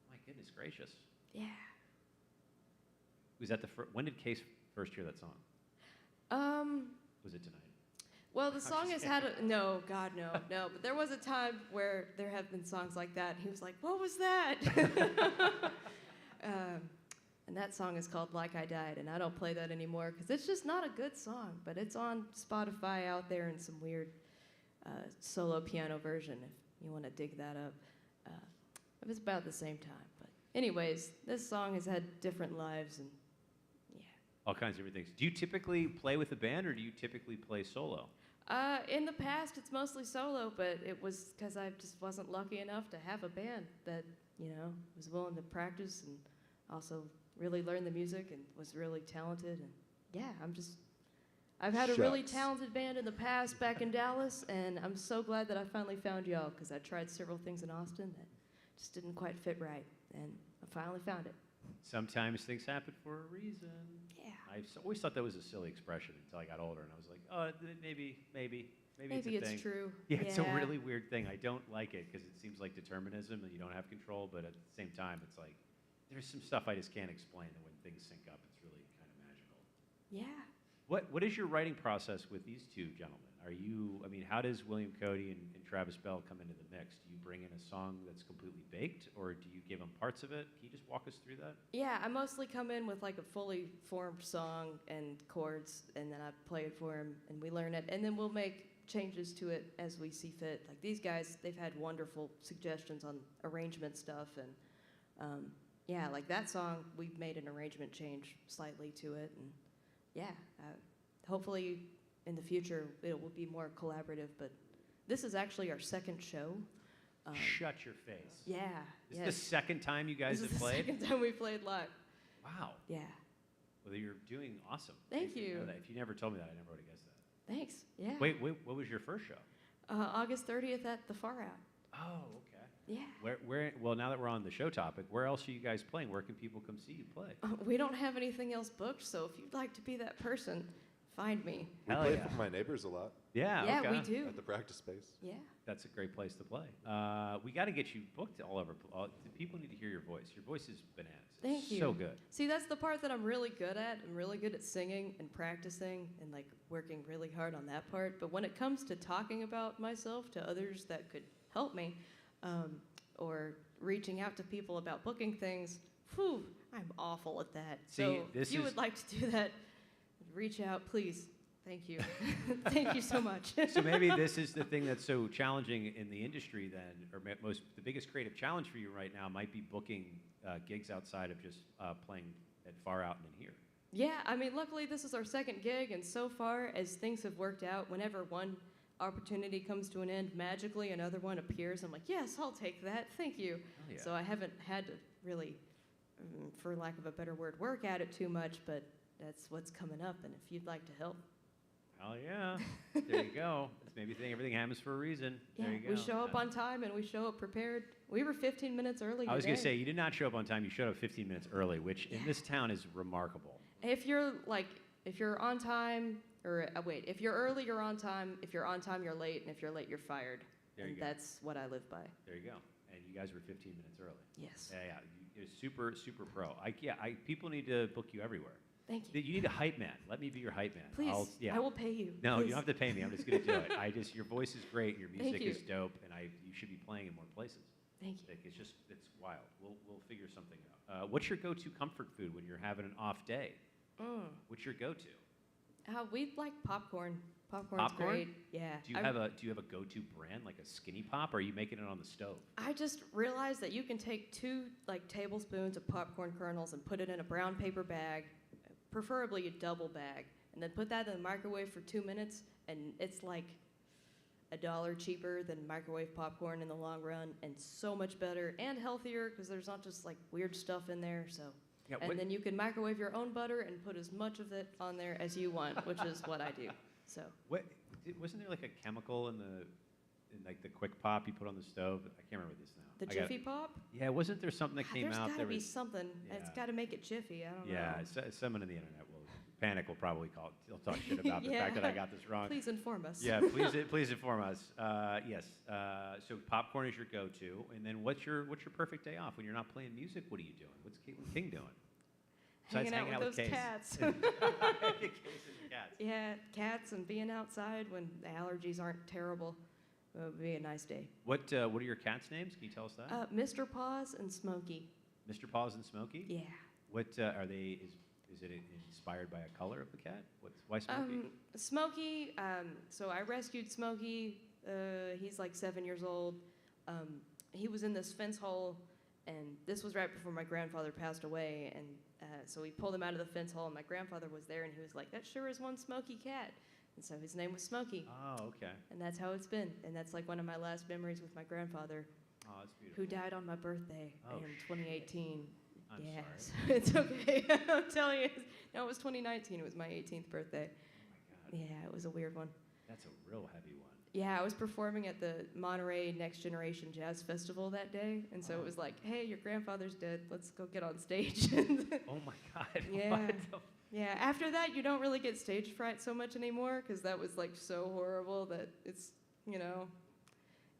My goodness gracious. Yeah. Was that when did Case first hear that song? Was it tonight? Well, the song has had no, God, no. But there was a time where there have been songs like that. And he was like, "What was that?" And that song is called "Like I Died," and I don't play that anymore because it's just not a good song. But it's on Spotify out there in some weird solo piano version. If you want to dig that up, it was about the same time. But anyways, this song has had different lives, and yeah. All kinds of different things. Do you typically play with a band, or do you typically play solo? In the past, it's mostly solo, but it was because I just wasn't lucky enough to have a band that, was willing to practice and also really learn the music and was really talented. And yeah, I've had a really Shucks. talented band in the past back in Dallas, and I'm so glad that I finally found y'all because I tried several things in Austin that just didn't quite fit right, and I finally found it. Sometimes things happen for a reason. Yeah. I always thought that was a silly expression until I got older, and I was like, oh, maybe it's a Maybe it's thing. true. Yeah, it's a really weird thing. I don't like it because it seems like determinism and you don't have control, but at the same time, it's like there's some stuff I just can't explain, and when things sync up, it's really kind of magical. Yeah. What is your writing process with these two gentlemen? How does William Cody and Travis Bell come into the mix? Do you bring in a song that's completely baked, or do you give them parts of it? Can you just walk us through that? Yeah, I mostly come in with like a fully formed song and chords, and then I play it for them, and we learn it, and then we'll make changes to it as we see fit. Like these guys, they've had wonderful suggestions on arrangement stuff, and yeah, like that song, we've made an arrangement change slightly to it, and yeah, hopefully in the future it will be more collaborative. But this is actually our second show. Shut your face. Yeah. This yes. is the second time you guys This have is played? the second time we played live. Wow. Yeah. Well, you're doing awesome. Thank I didn't you. know that. If you never told me that, I never would have guessed that. Thanks. Yeah. Wait, what was your first show? August 30th at the Far Out. Oh, okay. Yeah. Well, now that we're on the show topic, where else are you guys playing? Where can people come see you play? We don't have anything else booked, so if you'd like to be that person, find me. We Hell play yeah. for my neighbors a lot Yeah, Yeah, okay. we do. at the practice space. Yeah. That's a great place to play. We got to get you booked all over. People need to hear your voice. Your voice is bananas. Thank It's you. So good. See, that's the part that I'm really good at. I'm really good at singing and practicing and like working really hard on that part. But when it comes to talking about myself to others that could help me, or reaching out to people about booking things, whew, I'm awful at that. See, so this if you is- would like to do that, reach out, please. Thank you. Thank you so much. So maybe this is the thing that's so challenging in the industry then, or the biggest creative challenge for you right now might be booking gigs outside of just playing at Far Out and then here. Yeah, I mean, luckily this is our second gig, and so far as things have worked out, whenever one opportunity comes to an end, magically another one appears. I'm like, yes, I'll take that. Thank you. Hell yeah. So I haven't had to really, for lack of a better word, work at it too much, but that's what's coming up, and if you'd like to help. Hell yeah. There you go. It's maybe everything happens for a reason. Yeah, There you go. we show up on time and we show up prepared. We were 15 minutes early I was going to today. say, you did not show up on time. You showed up 15 minutes early, which in this town is remarkable. If you're on time, or wait, if you're early, you're on time. If you're on time, you're late, and if you're late, you're fired. There you And go. that's what I live by. There you go. And you guys were 15 minutes early. Yes. Yeah, yeah. You're super, super pro. People need to book you everywhere. Thank you. You need a hype man. Let me be your hype man. Please, Yeah. I will pay you. No, Please. you don't have to pay me. I'm just going to do it. Your voice is great. Your music you. is dope, and you should be playing in more places. Thank you. Like, it's wild. We'll figure something out. What's your go-to comfort food when you're having an off day? What's your go-to? We like popcorn. Popcorn's Popcorn? great. Yeah. Do you have a go-to brand, like a Skinny Pop, or are you making it on the stove? I just realized that you can take 2 tablespoons of popcorn kernels and put it in a brown paper bag, preferably a double bag, and then put that in the microwave for 2 minutes, and it's like $1 cheaper than microwave popcorn in the long run, and so much better and healthier because there's not just weird stuff in there. So, Yeah, and then you can microwave your own butter and put as much of it on there as you want, which is what I do. So. Wasn't there a chemical in the quick pop you put on the stove? I can't remember this now. The Jiffy Pop? Yeah, wasn't there something that came There's out? got to There be was something. It's Yeah. got to make it Jiffy. I don't know. Yeah, someone in the internet will panic. Will probably call. He'll talk shit about the fact that I got this wrong. Please inform us. Yeah, please inform us. Yes. So popcorn is your go-to, and then what's your perfect day off when you're not playing music? What are you doing? What's Caitlin King doing? Besides Hanging out with those Case. cats. Case and cats. Yeah, cats and being outside when the allergies aren't terrible. It would be a nice day. What are your cats' names? Can you tell us that? Mr. Paws and Smokey. Mr. Paws and Smokey? Yeah. What are they? Is it inspired by a color of the cat? Why Smokey? Smokey. So I rescued Smokey. He's 7 years old. He was in this fence hole, and this was right before my grandfather passed away. And so we pulled him out of the fence hole, and my grandfather was there, and he was like, "That sure is one Smokey cat." And so his name was Smokey. Oh, okay. And that's how it's been. And that's one of my last memories with my grandfather, Oh, that's beautiful. who died on my birthday Oh, in 2018. I'm yeah, sorry. so it's okay. I'm telling you. No, it was 2019. It was my 18th birthday. Oh my God. Yeah, it was a weird one. That's a real heavy one. Yeah, I was performing at the Monterey Next Generation Jazz Festival that day, and so it was like, "Hey, your grandfather's dead. Let's go get on stage." Oh my God. Yeah. What the Yeah, after that, you don't really get stage fright so much anymore because that was so horrible that it's,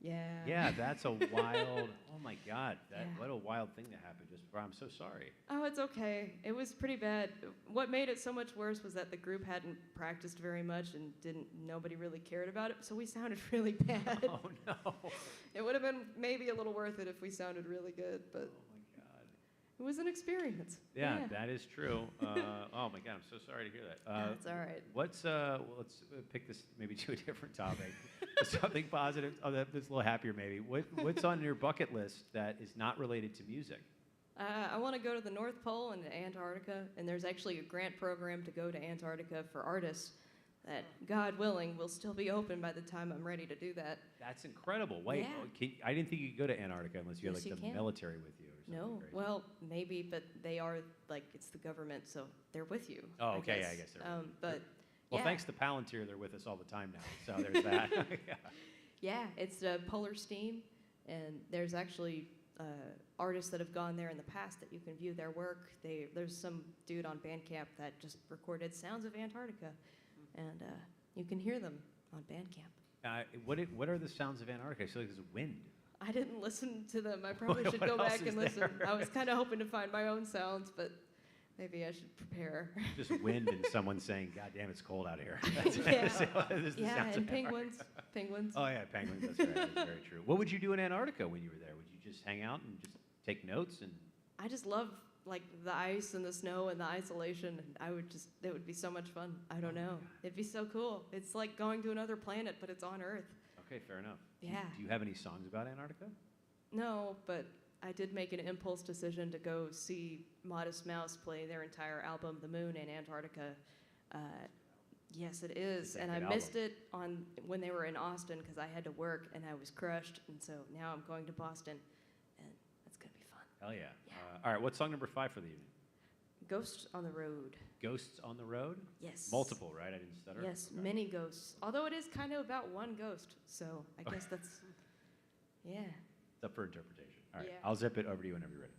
yeah. Yeah, that's a wild. Oh my God, Yeah. what a wild thing to happen. I'm so sorry. Oh, it's okay. It was pretty bad. What made it so much worse was that the group hadn't practiced very much and nobody really cared about it, so we sounded really bad. Oh no. It would have been maybe a little worth it if we sounded really good, but Oh my God. it was an experience. Yeah, that is true. Oh my God, I'm so sorry to hear that. That's all right. Let's pick this maybe to a different topic. Something positive. Oh, that's a little happier maybe. What's on your bucket list that is not related to music? I want to go to the North Pole and to Antarctica, and there's actually a grant program to go to Antarctica for artists that, God willing, will still be open by the time I'm ready to do that. That's incredible. Wait, Yeah. I didn't think you could go to Antarctica unless you had Yes, the you can. military with you or something No, crazy. well, maybe, but they are, it's the government, so they're with you. Oh, okay, yeah, I guess they're with you. But, Well, yeah. thanks to Palantir, they're with us all the time now. So there's that. Yeah. Yeah, it's Polar Steam, and there's actually artists that have gone there in the past that you can view their work. There's some dude on Bandcamp that just recorded Sounds of Antarctica, and you can hear them on Bandcamp. What are the sounds of Antarctica? I feel like there's wind. I didn't listen to them. I probably should What go else back is and listen. there? I was kind of hoping to find my own sounds, but maybe I should prepare. Just wind and someone saying, "God damn, it's cold out here." That's Yeah. this is the Yeah, sounds and of penguins. Penguins. Oh yeah, penguins. That's right. That's very true. What would you do in Antarctica when you were there? Would you just hang out and just take notes and? I just love the ice and the snow and the isolation, and it would be so much fun. I don't know. It'd be so cool. It's like going to another planet, but it's on Earth. Okay, fair enough. Yeah. Do you have any songs about Antarctica? No, but I did make an impulse decision to go see Modest Mouse play their entire album, The Moon, in Antarctica. Yes, it is. It's a And I good missed it when they were in Austin because I had to work and I was crushed. And so now I'm going to Boston, and that's going to be fun. Hell yeah. Yeah. All right, what's song number 5 for the evening? Ghosts on the Road. Ghosts on the Road? Yes. Multiple, right? I didn't stutter. Yes, Okay. many ghosts. Although it is kind of about one ghost, so I guess that's, yeah. It's up for interpretation. All right, Yeah. I'll zip it over to you whenever you're ready.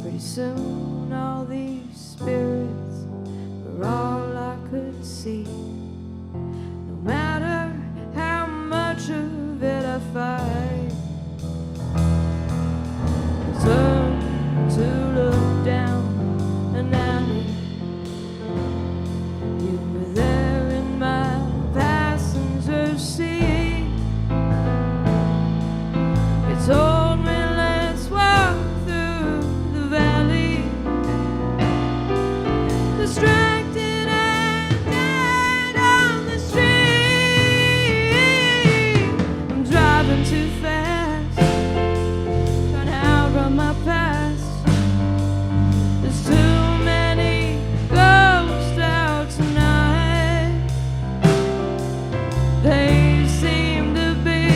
Pretty soon all these spirits were all I could see. No matter how much of it I fight, I turn to look down an alley. You were there in my passenger seat. You told me let's walk through the valley, distracted and dead on the street. I'm driving too fast, trying to outrun my past. There's too many ghosts out tonight. They seem to be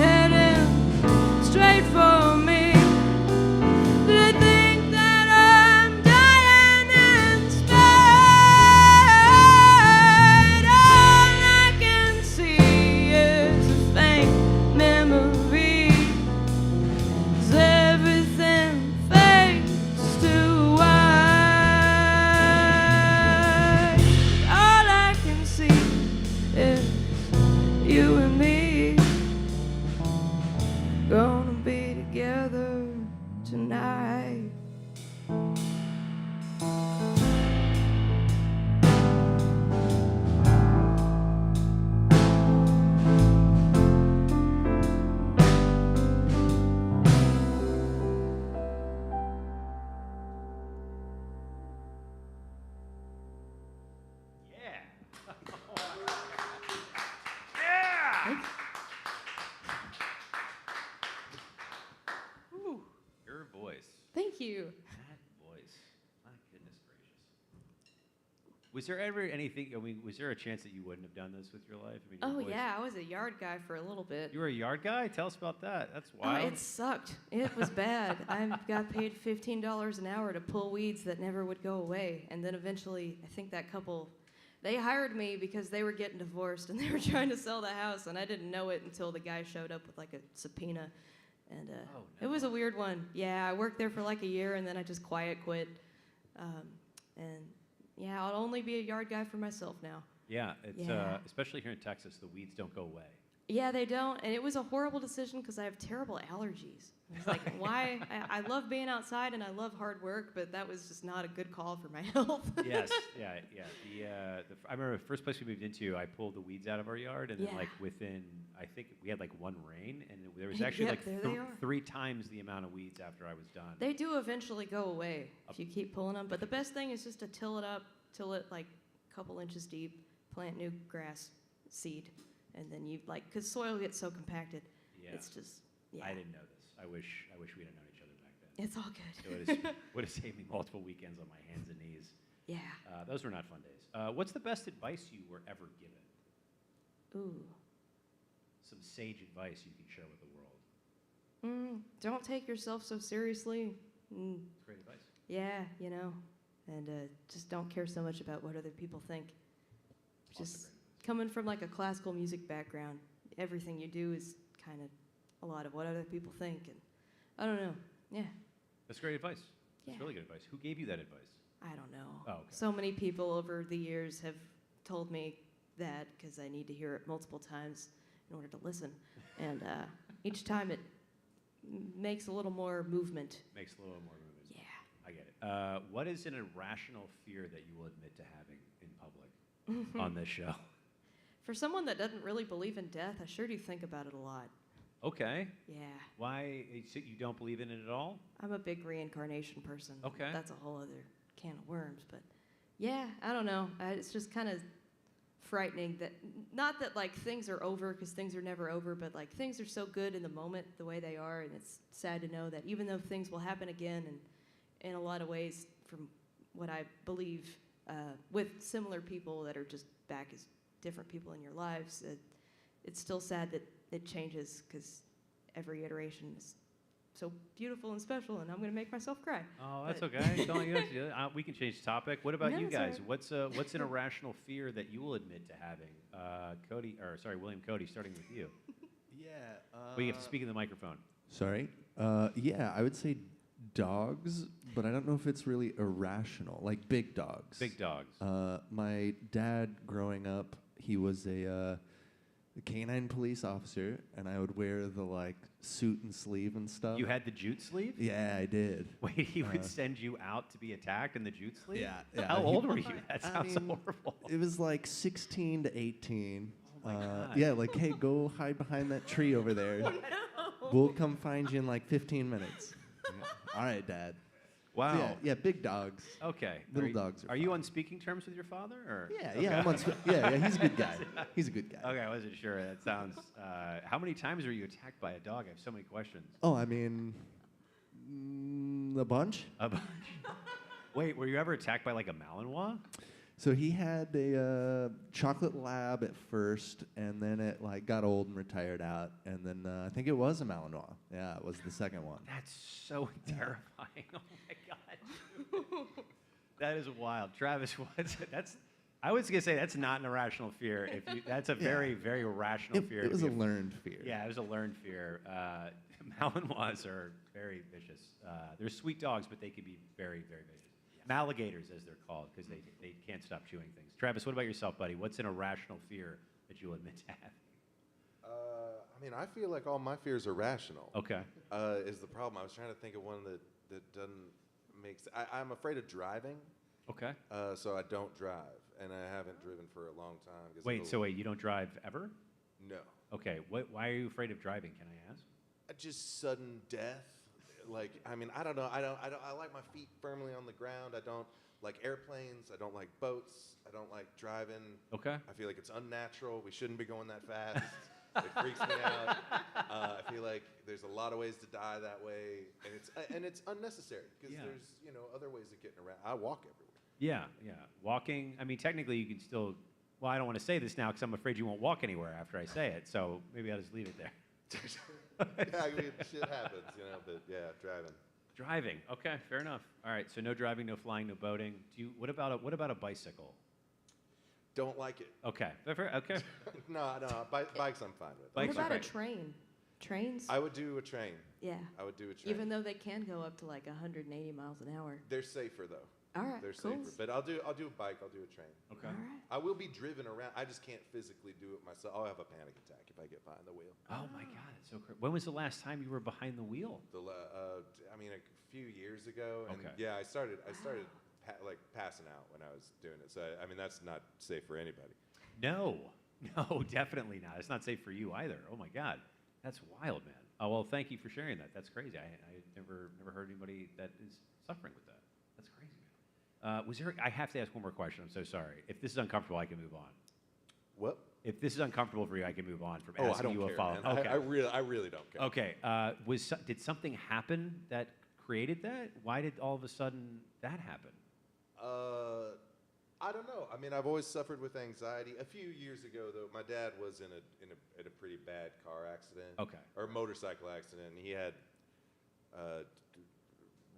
heading straight for me. They think that I'm dying inside. All I can see is a faint memory. 'Cause everything fades to white. All I can see is you and me. Gonna be together tonight. Yeah. Yeah. Whew. Your voice. Thank you. That voice. My goodness gracious. Was there ever anything, I mean, was there a chance that you wouldn't have done this with your life? I mean, your Oh voice- yeah, I was a yard guy for a little bit. You were a yard guy? Tell us about that. That's Oh, wild. it sucked. It was bad. I got paid $15 an hour to pull weeds that never would go away. And then eventually, I think that couple, they hired me because they were getting divorced and they were trying to sell the house. And I didn't know it until the guy showed up with like a subpoena. And Oh, it was no. a weird one. Yeah, I worked there for like a year and then I just quiet quit. And yeah, I'll only be a yard guy for myself now. Yeah, it's Yeah. especially here in Texas, the weeds don't go away. Yeah, they don't, and it was a horrible decision because I have terrible allergies. It's like, why? I love being outside and I love hard work, but that was just not a good call for my health. Yes, yeah. I remember the first place we moved into, I pulled the weeds out of our yard, and then Yeah. like within, I think we had like one rain, and there was actually Yep, like there they are. 3 times the amount of weeds after I was done. They do eventually go away if you keep pulling them, but the best thing is just to till it up, till it like a couple inches deep, plant new grass seed, and then you like, because soil gets so compacted, Yeah, it's just, yeah. I didn't know this. I wish we'd have known each other back then. It's all It good. would have saved me multiple weekends on my hands and knees. Yeah. Those were not fun days. What's the best advice you were ever given? Ooh. Some sage advice you can share with the world. Don't take yourself so seriously. It's great advice. Yeah, you know, and just don't care so much about what other people think. Also Just great advice. coming from like a classical music background, everything you do is kind of a lot of what other people think, and I don't know. Yeah, That's great advice. That's Yeah. really good advice. Who gave you that advice? I don't know. Oh, okay. So many people over the years have told me that because I need to hear it multiple times in order to listen, and each time it makes a little more movement. Makes a little more movement. Yeah. I get it. What is an irrational fear that you will admit to having in public on this show? For someone that doesn't really believe in death, I sure do think about it a lot. Okay. Yeah. Why? So you don't believe in it at all? I'm a big reincarnation person. Okay. That's a whole other can of worms. But yeah, I don't know. It's just kind of frightening that, not that like things are over, because things are never over, but like things are so good in the moment the way they are. And it's sad to know that even though things will happen again, and in a lot of ways, from what I believe, with similar people that are just back as different people in your lives, it's still sad that it changes, because every iteration is so beautiful and special, and I'm going to make myself cry. Oh, that's But- okay. Don't you have to do that. We can change the topic. What about No, you it's all guys? right. What's an irrational fear that you will admit to having? William Cody, starting with you. Yeah. Well, you have to speak in the microphone. Sorry. Yeah, I would say dogs, but I don't know if it's really irrational. Like big dogs. Big dogs. My dad, growing up, he was a canine police officer, and I would wear the like suit and sleeve and stuff. You had the jute sleeve? Yeah, I did. Wait, he would send you out to be attacked in the jute sleeve? Yeah. How old were you? That I sounds mean, horrible. It was like 16 to 18. Oh my God. Yeah, like, hey, go hide behind that tree over there. No. We'll come find you in like 15 minutes. All right, Dad. Wow. Yeah, big dogs. Okay. Little dogs Are you on speaking terms with your father? Or? Yeah, Okay. yeah, yeah, he's a good guy. He's a good guy. Okay, I wasn't sure. That sounds. How many times were you attacked by a dog? I have so many questions. Oh, I mean, a bunch. A bunch. Wait, were you ever attacked by like a Malinois? So he had a chocolate lab at first, and then it like got old and retired out, and then I think it was a Malinois. Yeah, it was the second one. That's so terrifying. Oh my God. That is wild. Travis, that's. I was gonna say that's not an irrational fear. That's a very, very rational fear. It was a learned fear. Yeah, it was a learned fear. Malinois are very vicious. They're sweet dogs, but they can be very, very vicious. Malligators, as they're called, because they can't stop chewing things. Travis, what about yourself, buddy? What's an irrational fear that you'll admit to having? I mean, I feel like all my fears are rational. Okay. Is the problem? I was trying to think of one that doesn't make sense. I'm afraid of driving. Okay. So I don't drive, and I haven't driven for a long time. Wait, you don't drive ever? No. Okay. Why are you afraid of driving? Can I ask? Just sudden death. Like, I mean, I don't know. I like my feet firmly on the ground. I don't like airplanes. I don't like boats. I don't like driving. Okay. I feel like it's unnatural. We shouldn't be going that fast. It freaks me out. I feel like there's a lot of ways to die that way, and it's unnecessary because there's other ways of getting around. I walk everywhere. Yeah. Walking. I mean, technically, you can still. Well, I don't want to say this now because I'm afraid you won't walk anywhere after I say it. So maybe I'll just leave it there. Yeah, I mean, shit happens, but yeah, driving. Driving. Okay, fair enough. All right, so no driving, no flying, no boating. What about a bicycle? Don't like it. Okay. Okay. No, bikes I'm fine with. Bikes What are about a great. train? Trains? I would do a train. Yeah. I would do a train. Even though they can go up to like 180 miles an hour. They're safer though. All right, They're cool. safer. But I'll do a bike. I'll do a train. Okay. All right. I will be driven around. I just can't physically do it myself. I'll have a panic attack if I get behind the wheel. Oh my God, it's so crazy. When was the last time you were behind the wheel? I mean, a few years ago. And Okay. yeah, I started passing out when I was doing it. So I mean, that's not safe for anybody. No, definitely not. It's not safe for you either. Oh my God, that's wild, man. Oh well, thank you for sharing that. That's crazy. I never heard anybody that is suffering with that. That's crazy, man. I have to ask one more question. I'm so sorry. If this is uncomfortable, I can move on. What? If this is uncomfortable for you, I can move on from Oh, I asking don't you a care, follow-up. man. Okay. I really don't care. Okay. Did something happen that created that? Why did all of a sudden that happen? I don't know. I mean, I've always suffered with anxiety. A few years ago, though, my dad was in a pretty bad car accident. Okay. Or motorcycle accident. And he had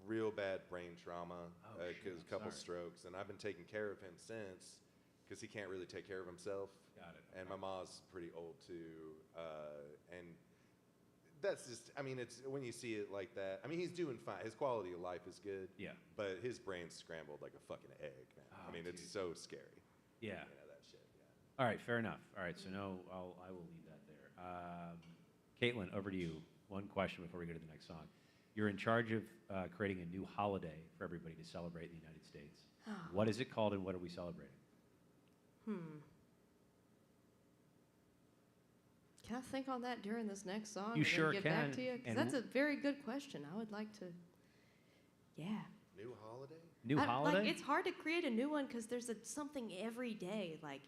real bad brain trauma, Oh, shoot, a couple sorry. strokes, and I've been taking care of him since, because he can't really take care of himself. Got it. And my mom's pretty old too, and that's just. I mean, it's when you see it like that. I mean, he's doing fine. His quality of life is good. Yeah. But his brain's scrambled like a fucking egg, man. Oh, I mean, it's dude. so scary. Yeah. That shit. Yeah. All right, fair enough. All right, so no, I will leave that there. Caitlin, over to you. One question before we go to the next song. You're in charge of creating a new holiday for everybody to celebrate in the United States. What is it called, and what are we celebrating? Can I think on that during this next song? You and sure then get can. back to you? 'Cause And that's a very good question. I would like to. Yeah. New holiday? New Like, holiday? it's hard to create a new one because there's something every day. Like,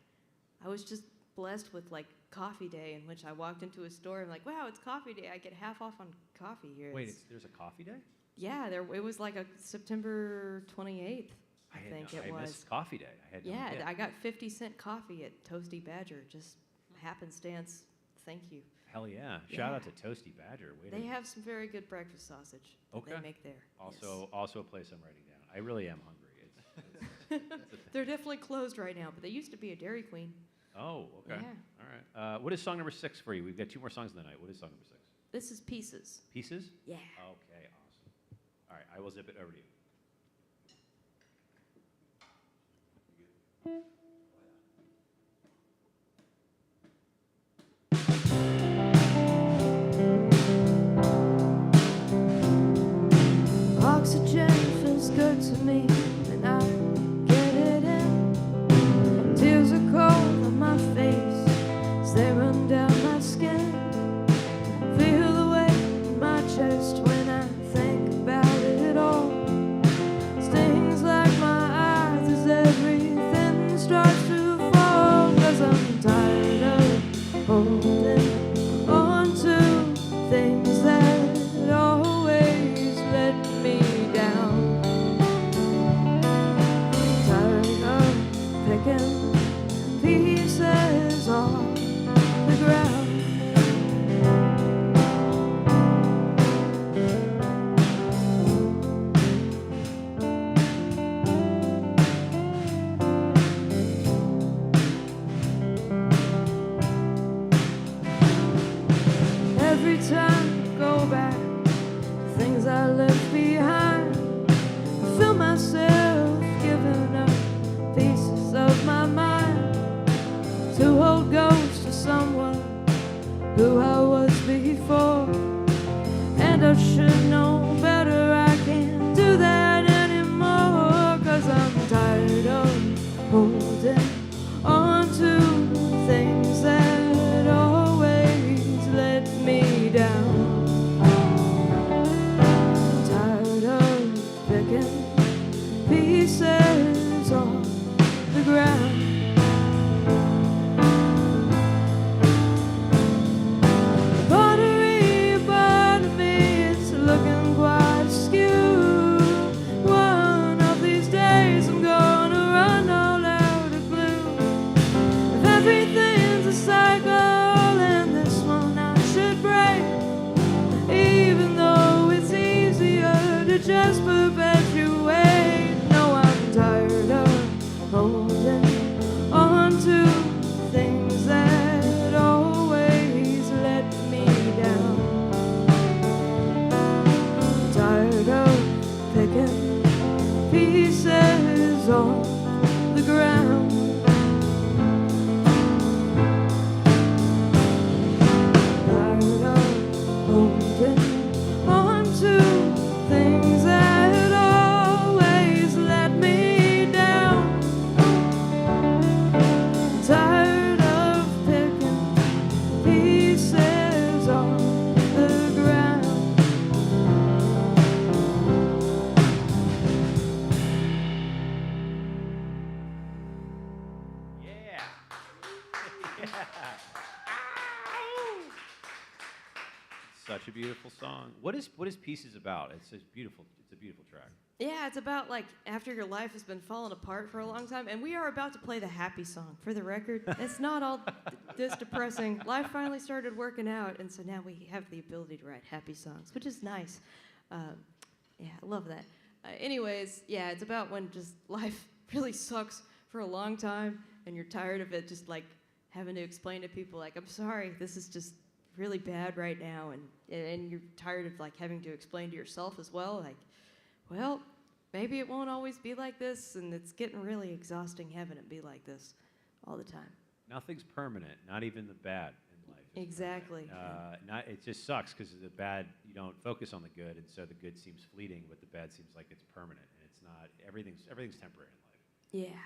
I was just blessed with like coffee day, in which I walked into a store and like, wow, it's coffee day. I get half off on coffee here. Wait, there's a coffee day? Yeah, it was like a September 28th. I think it I was. missed coffee day. I had no Yeah, idea. I got 50-cent coffee at Toasty Badger. Just happenstance. Thank you. Hell yeah. Shout out Yeah. to Toasty Badger. Way They to- have some very good breakfast sausage that Okay. they make there. Also a place I'm writing down. I really am hungry. They're definitely closed right now, but they used to be a Dairy Queen. Oh, okay. Yeah. All right. What is song number 6 for you? We've got 2 more songs of the night. What is song number 6? This is Pieces. Pieces? Yeah. Okay, awesome. All right, I will zip it over to you. Oxygen feels good to me, and I get it in. Tears are cold on my face as they run down my skin. Feel the weight in my chest when I think about it all. Stings like my eyes as everything starts to fall. 'Cause I'm tired of holding on to things that always let me down. Tired of picking pieces off the ground. Every time I go back to things I left behind, I feel myself giving up pieces of my mind to hold ghosts to someone who I was before. And I should know better, I can't do that anymore. 'Cause I'm tired of holding on to things that always let me down. Tired of picking pieces off the ground. Pottery part of me is looking quite askew. One of these days I'm gonna run all out of glue. If everything's a cycle and this one I should break, even though it's easier to just perpetuate. No, I'm tired of holding on to things that always let me down. Tired of picking pieces off the ground. Tired of holding on to things that always let me down. Tired of picking pieces off the ground. Yeah. Yeah. Such a beautiful song. What is Pieces about? It's a beautiful track. Yeah, it's about like after your life has been falling apart for a long time, and we are about to play the happy song. For the record, it's not all this depressing. Life finally started working out, and so now we have the ability to write happy songs, which is nice. Yeah, I love that. Anyways, yeah, it's about when just life really sucks for a long time, and you're tired of it, just like having to explain to people, like, I'm sorry, this is just really bad right now, and you're tired of like having to explain to yourself as well, like, well, maybe it won't always be like this, and it's getting really exhausting having it be like this all the time. Nothing's permanent, not even the bad in life. is Exactly. permanent. It just sucks because the bad, you don't focus on the good, and so the good seems fleeting, but the bad seems like it's permanent, and it's not. Everything's temporary in life. Yeah.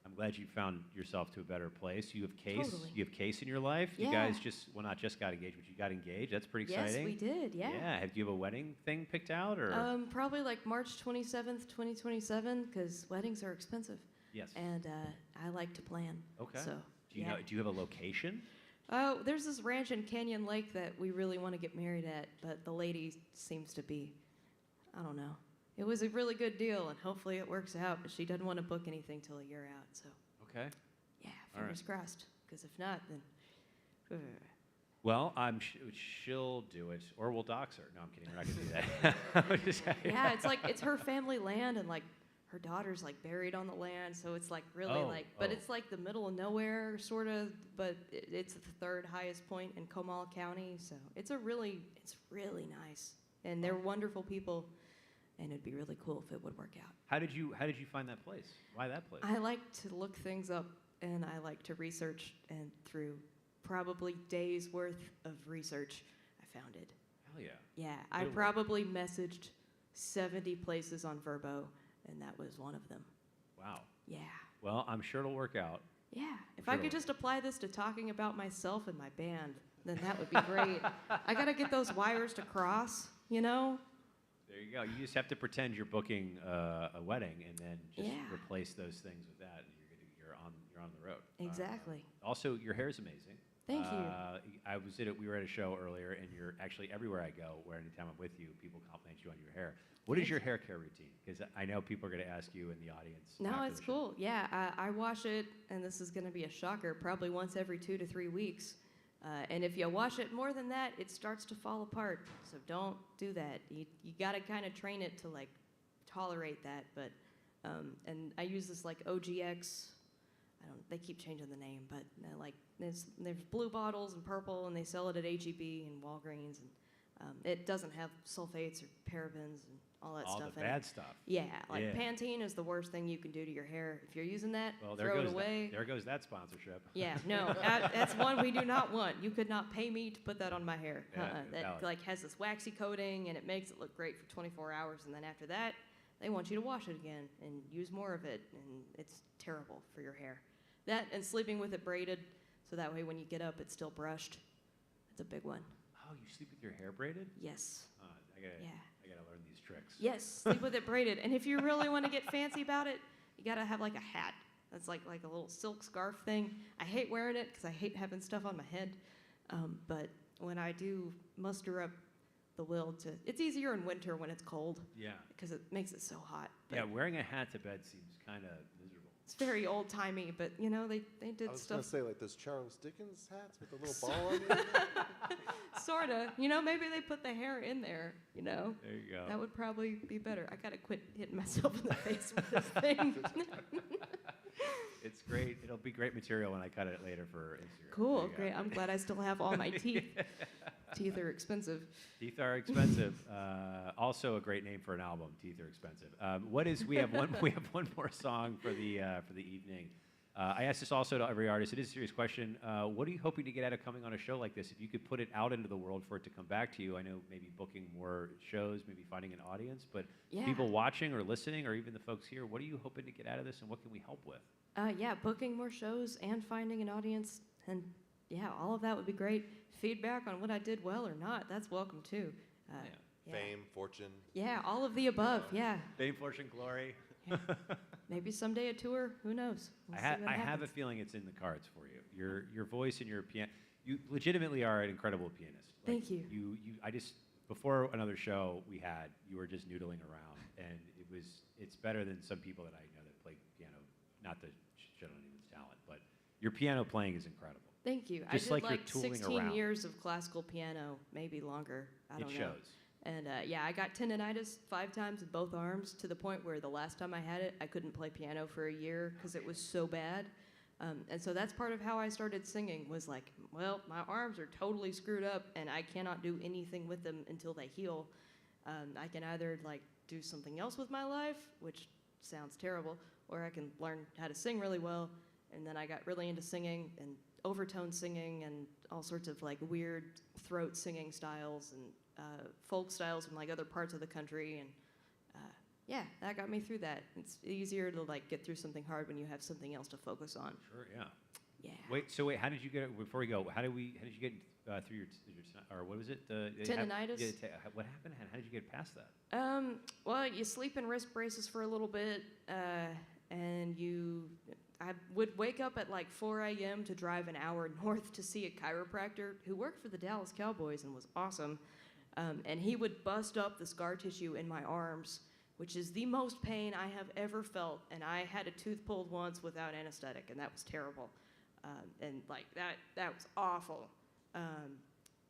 I'm glad you found yourself to a better place. You have Case. Totally. You have Case in your life. You Yeah. guys not just got engaged, but you got engaged. That's pretty Yes, exciting. we did. Yeah. Yeah. Do you have a wedding thing picked out, or? Probably like March 27th, 2027, because weddings are expensive, Yes. and I like to plan. Okay. So. Do you yeah. know? Do you have a location? Oh, there's this ranch in Canyon Lake that we really want to get married at, but the lady seems to be, I don't know. It was a really good deal, and hopefully it works out, but she doesn't want to book anything till a year out, so. Okay. Yeah, All fingers crossed, because if not, then. Well, she'll do it, or we'll dox her. No, I'm kidding. We're not gonna do that. Yeah, it's like, it's her family land, and like, her daughter's like buried on the land, so it's like really but it's like the middle of nowhere, sort of, but it's the third highest point in Comal County, so it's really nice. And they're wonderful people. and it'd be really cool if it would work out. How did you find that place? Why that place? I like to look things up, and I like to research, and through probably days worth of research, I found it. Hell yeah. Yeah, I It'll work. probably messaged 70 places on Verbo, and that was one of them. Wow. Yeah. Well, I'm sure it'll work out. Yeah. If Sure I will. could just apply this to talking about myself and my band, then that would be great. I got to get those wires to cross, you know? There you go. You just have to pretend you're booking a wedding, and then just Yeah. replace those things with that, and you're on the road. Exactly. Also, your hair is amazing. Thank you. We were at a show earlier, and you're actually everywhere I go, where anytime I'm with you, people compliment you on your hair. What is your hair care routine? Because I know people are going to ask you in the audience. No, after it's the show. cool. Yeah, I wash it, and this is going to be a shocker, probably once every 2 to 3 weeks. And if you wash it more than that, it starts to fall apart. So don't do that. You got to kind of train it to like tolerate that. But and I use this like OGX. They keep changing the name, but like there's blue bottles and purple, and they sell it at HEB and Walgreens, and it doesn't have sulfates or parabens and all that All stuff the in it. bad stuff. Yeah, like Yeah. Pantene is the worst thing you can do to your hair. If you're using that, Well, there throw goes it away. there goes that sponsorship. Yeah, no, that's one we do not want. You could not pay me to put that on my hair. Yeah, That valid. like has this waxy coating, and it makes it look great for 24 hours, and then after that, they want you to wash it again and use more of it, and it's terrible for your hair. That and sleeping with it braided, so that way when you get up, it's still brushed. That's a big one. Oh, you sleep with your hair braided? Yes. I Yeah. gotta learn these tricks. Yes, sleep with it braided. And if you really want to get fancy about it, you gotta have like a hat. That's like a little silk scarf thing. I hate wearing it because I hate having stuff on my head. But when I do muster up the will to, it's easier in winter when it's cold Yeah. because it makes it so hot. But Yeah, wearing a hat to bed seems kind of miserable. it's very old timey. But you know they I did was gonna stuff say like those Charles Dickens hats with the little ball on it. sorta. You know maybe they put the hair in there. You know. There you go. That would probably be better. I gotta quit hitting myself in the face with this thing. It's great. It'll be great material when I cut it later for Instagram. Cool, There you go. great. I'm glad I still have all my teeth. Teeth are expensive. Teeth are expensive. Also, a great name for an album. Teeth are expensive. We have one more song for the evening. I ask this also to every artist. It is a serious question. What are you hoping to get out of coming on a show like this? If you could put it out into the world for it to come back to you, I know maybe booking more shows, maybe finding an audience, but Yeah. people watching or listening, or even the folks here, what are you hoping to get out of this, and what can we help with? Yeah, booking more shows and finding an audience, and yeah, all of that would be great. Feedback on what I did well or not, that's welcome too. Yeah. Fame, fortune. Yeah, all of the above. Yeah, Fame, fortune, glory. maybe someday a tour. Who knows? We'll see what I have a happens. feeling it's in the cards for you. Your voice and your piano. You legitimately are an incredible pianist. Thank you. I just before another show we had, you were just noodling around, and it's better than some people that I know that play piano. Not to shit on anyone's talent, but your piano playing is incredible. Thank you. Just I like did you're like tooling 16 around. years of classical piano, maybe longer. I don't It know. shows. And yeah, I got tendonitis 5 times in both arms to the point where the last time I had it, I couldn't play piano for a year because it was so bad. And so that's part of how I started singing was like, well, my arms are totally screwed up and I cannot do anything with them until they heal. I can either like do something else with my life, which sounds terrible, or I can learn how to sing really well. And then I got really into singing and overtone singing and all sorts of like weird throat singing styles and folk styles from like other parts of the country, and yeah, that got me through that. It's easier to like get through something hard when you have something else to focus on. Sure, yeah. Yeah. Wait, how did you get before we go? How did you get through your or what was it? Tendonitis? What happened? How did you get past that? Well, you sleep in wrist braces for a little bit, and I would wake up at like 4 a.m. to drive an hour north to see a chiropractor who worked for the Dallas Cowboys and was awesome. And he would bust up the scar tissue in my arms, which is the most pain I have ever felt. And I had a tooth pulled once without anesthetic, and that was terrible. And like that was awful.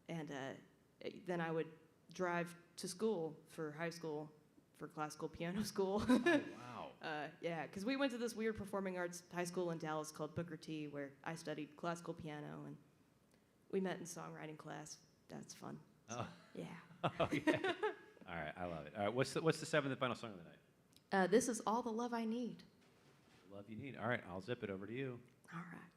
Then I would drive to school for high school, for classical piano school. Oh, wow. Yeah, because we went to this weird performing arts high school in Dallas called Booker T, where I studied classical piano, and we met in songwriting class. That's fun. Oh. Yeah. Oh, yeah. All right, I love it. All right, what's the seventh and final song of the night? This is All the Love I Need. The love you need. All right, I'll zip it over to you. All right.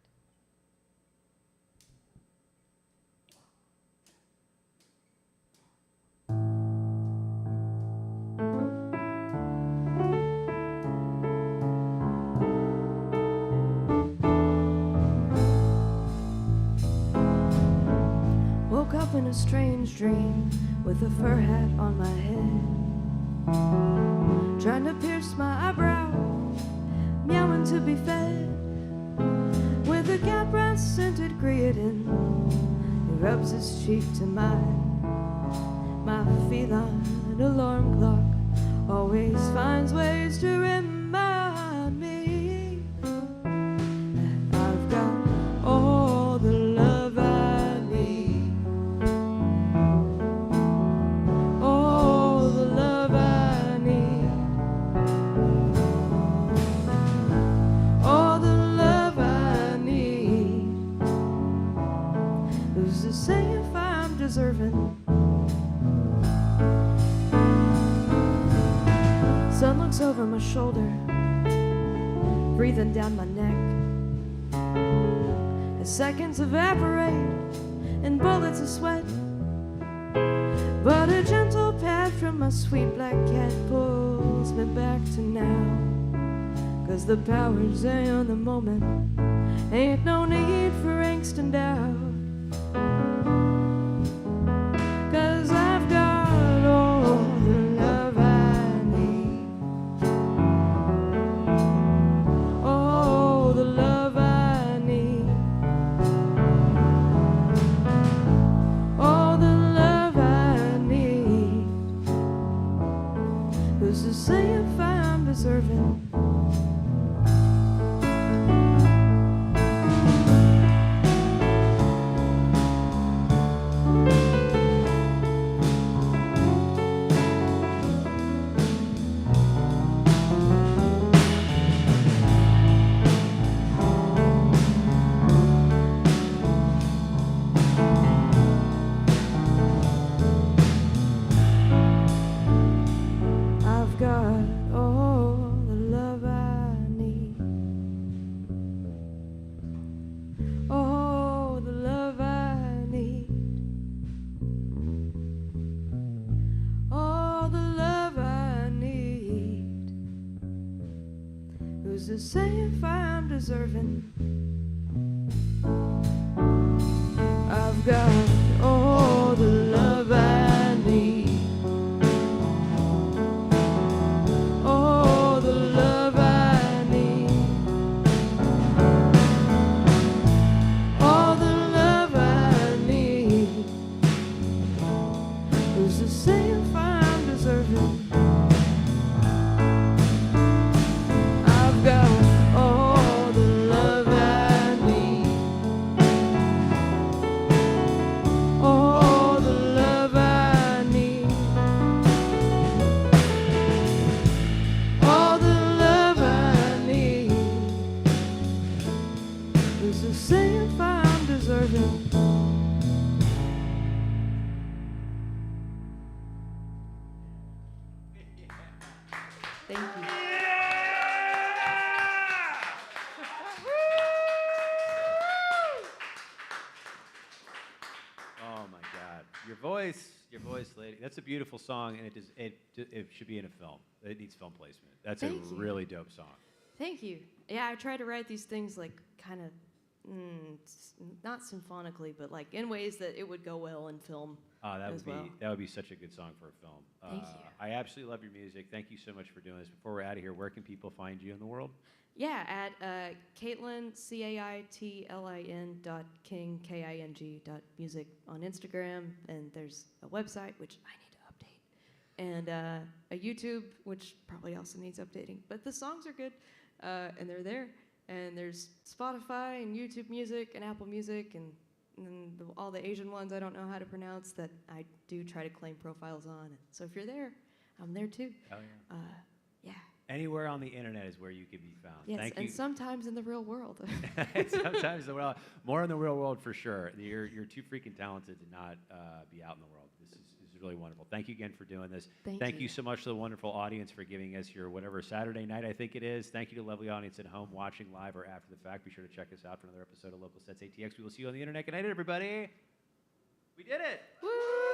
Woke up in a strange dream with a fur hat on my head, trying to pierce my eyebrow, meowing to be fed with a cat breath scented creatine. He rubs his cheek to mine. My feline alarm clock always finds ways to remind me that I've got all the love I need. All the love I need. All the love I need. Who's to say if I'm deserving? Sun looks over my shoulder, breathing down my neck. As seconds evaporate in bullets of sweat, but a gentle pat from my sweet black cat pulls me back to now. 'Cause the power's in the moment, ain't no need for angst and doubt. 'Cause I've got all the love I need. All the love I need. All the love I need. Who's to say if I'm deserving? I've got all the love I need. All the love I need. All the love I need. Who's to say if I'm deserving? I've got all the love I need. All the love I need. All the love I need. Who's to say if I'm deserving? I've got all the love I need. All the love I need. All the love I need. Who's to say if I'm deserving? Thank you. Oh my God, your voice, lady. That's a beautiful song, and it should be in a film. It needs film placement. That's Thank you. a really dope song. Thank you. Yeah, I try to write these things like kind of, not symphonically, but like in ways that it would go well in film. That as would be well. that would be such a good song for a film. Thank you. I absolutely love your music. Thank you so much for doing this. Before we're out of here, where can people find you in the world? Yeah, at Caitlin, Caitlin .king, .music on Instagram, and there's a website, which I need to update, and a YouTube, which probably also needs updating. But the songs are good, and they're there. And there's Spotify and YouTube Music and Apple Music and all the Asian ones I don't know how to pronounce that I do try to claim profiles on. So if you're there, I'm there too. Oh yeah. Yeah. Anywhere on the internet is where you can be found. Yes, Thank and you. sometimes in the real world. Sometimes the world, more in the real world for sure. You're too freaking talented to not be out in the world. This is is really wonderful. Thank you again for doing this. Thank you you so much to the wonderful audience for giving us your whatever Saturday night, I think it is. Thank you to the lovely audience at home watching live or after the fact. Be sure to check us out for another episode of Local Sets ATX. We will see you on the internet. Good night, everybody. We did it. Woo!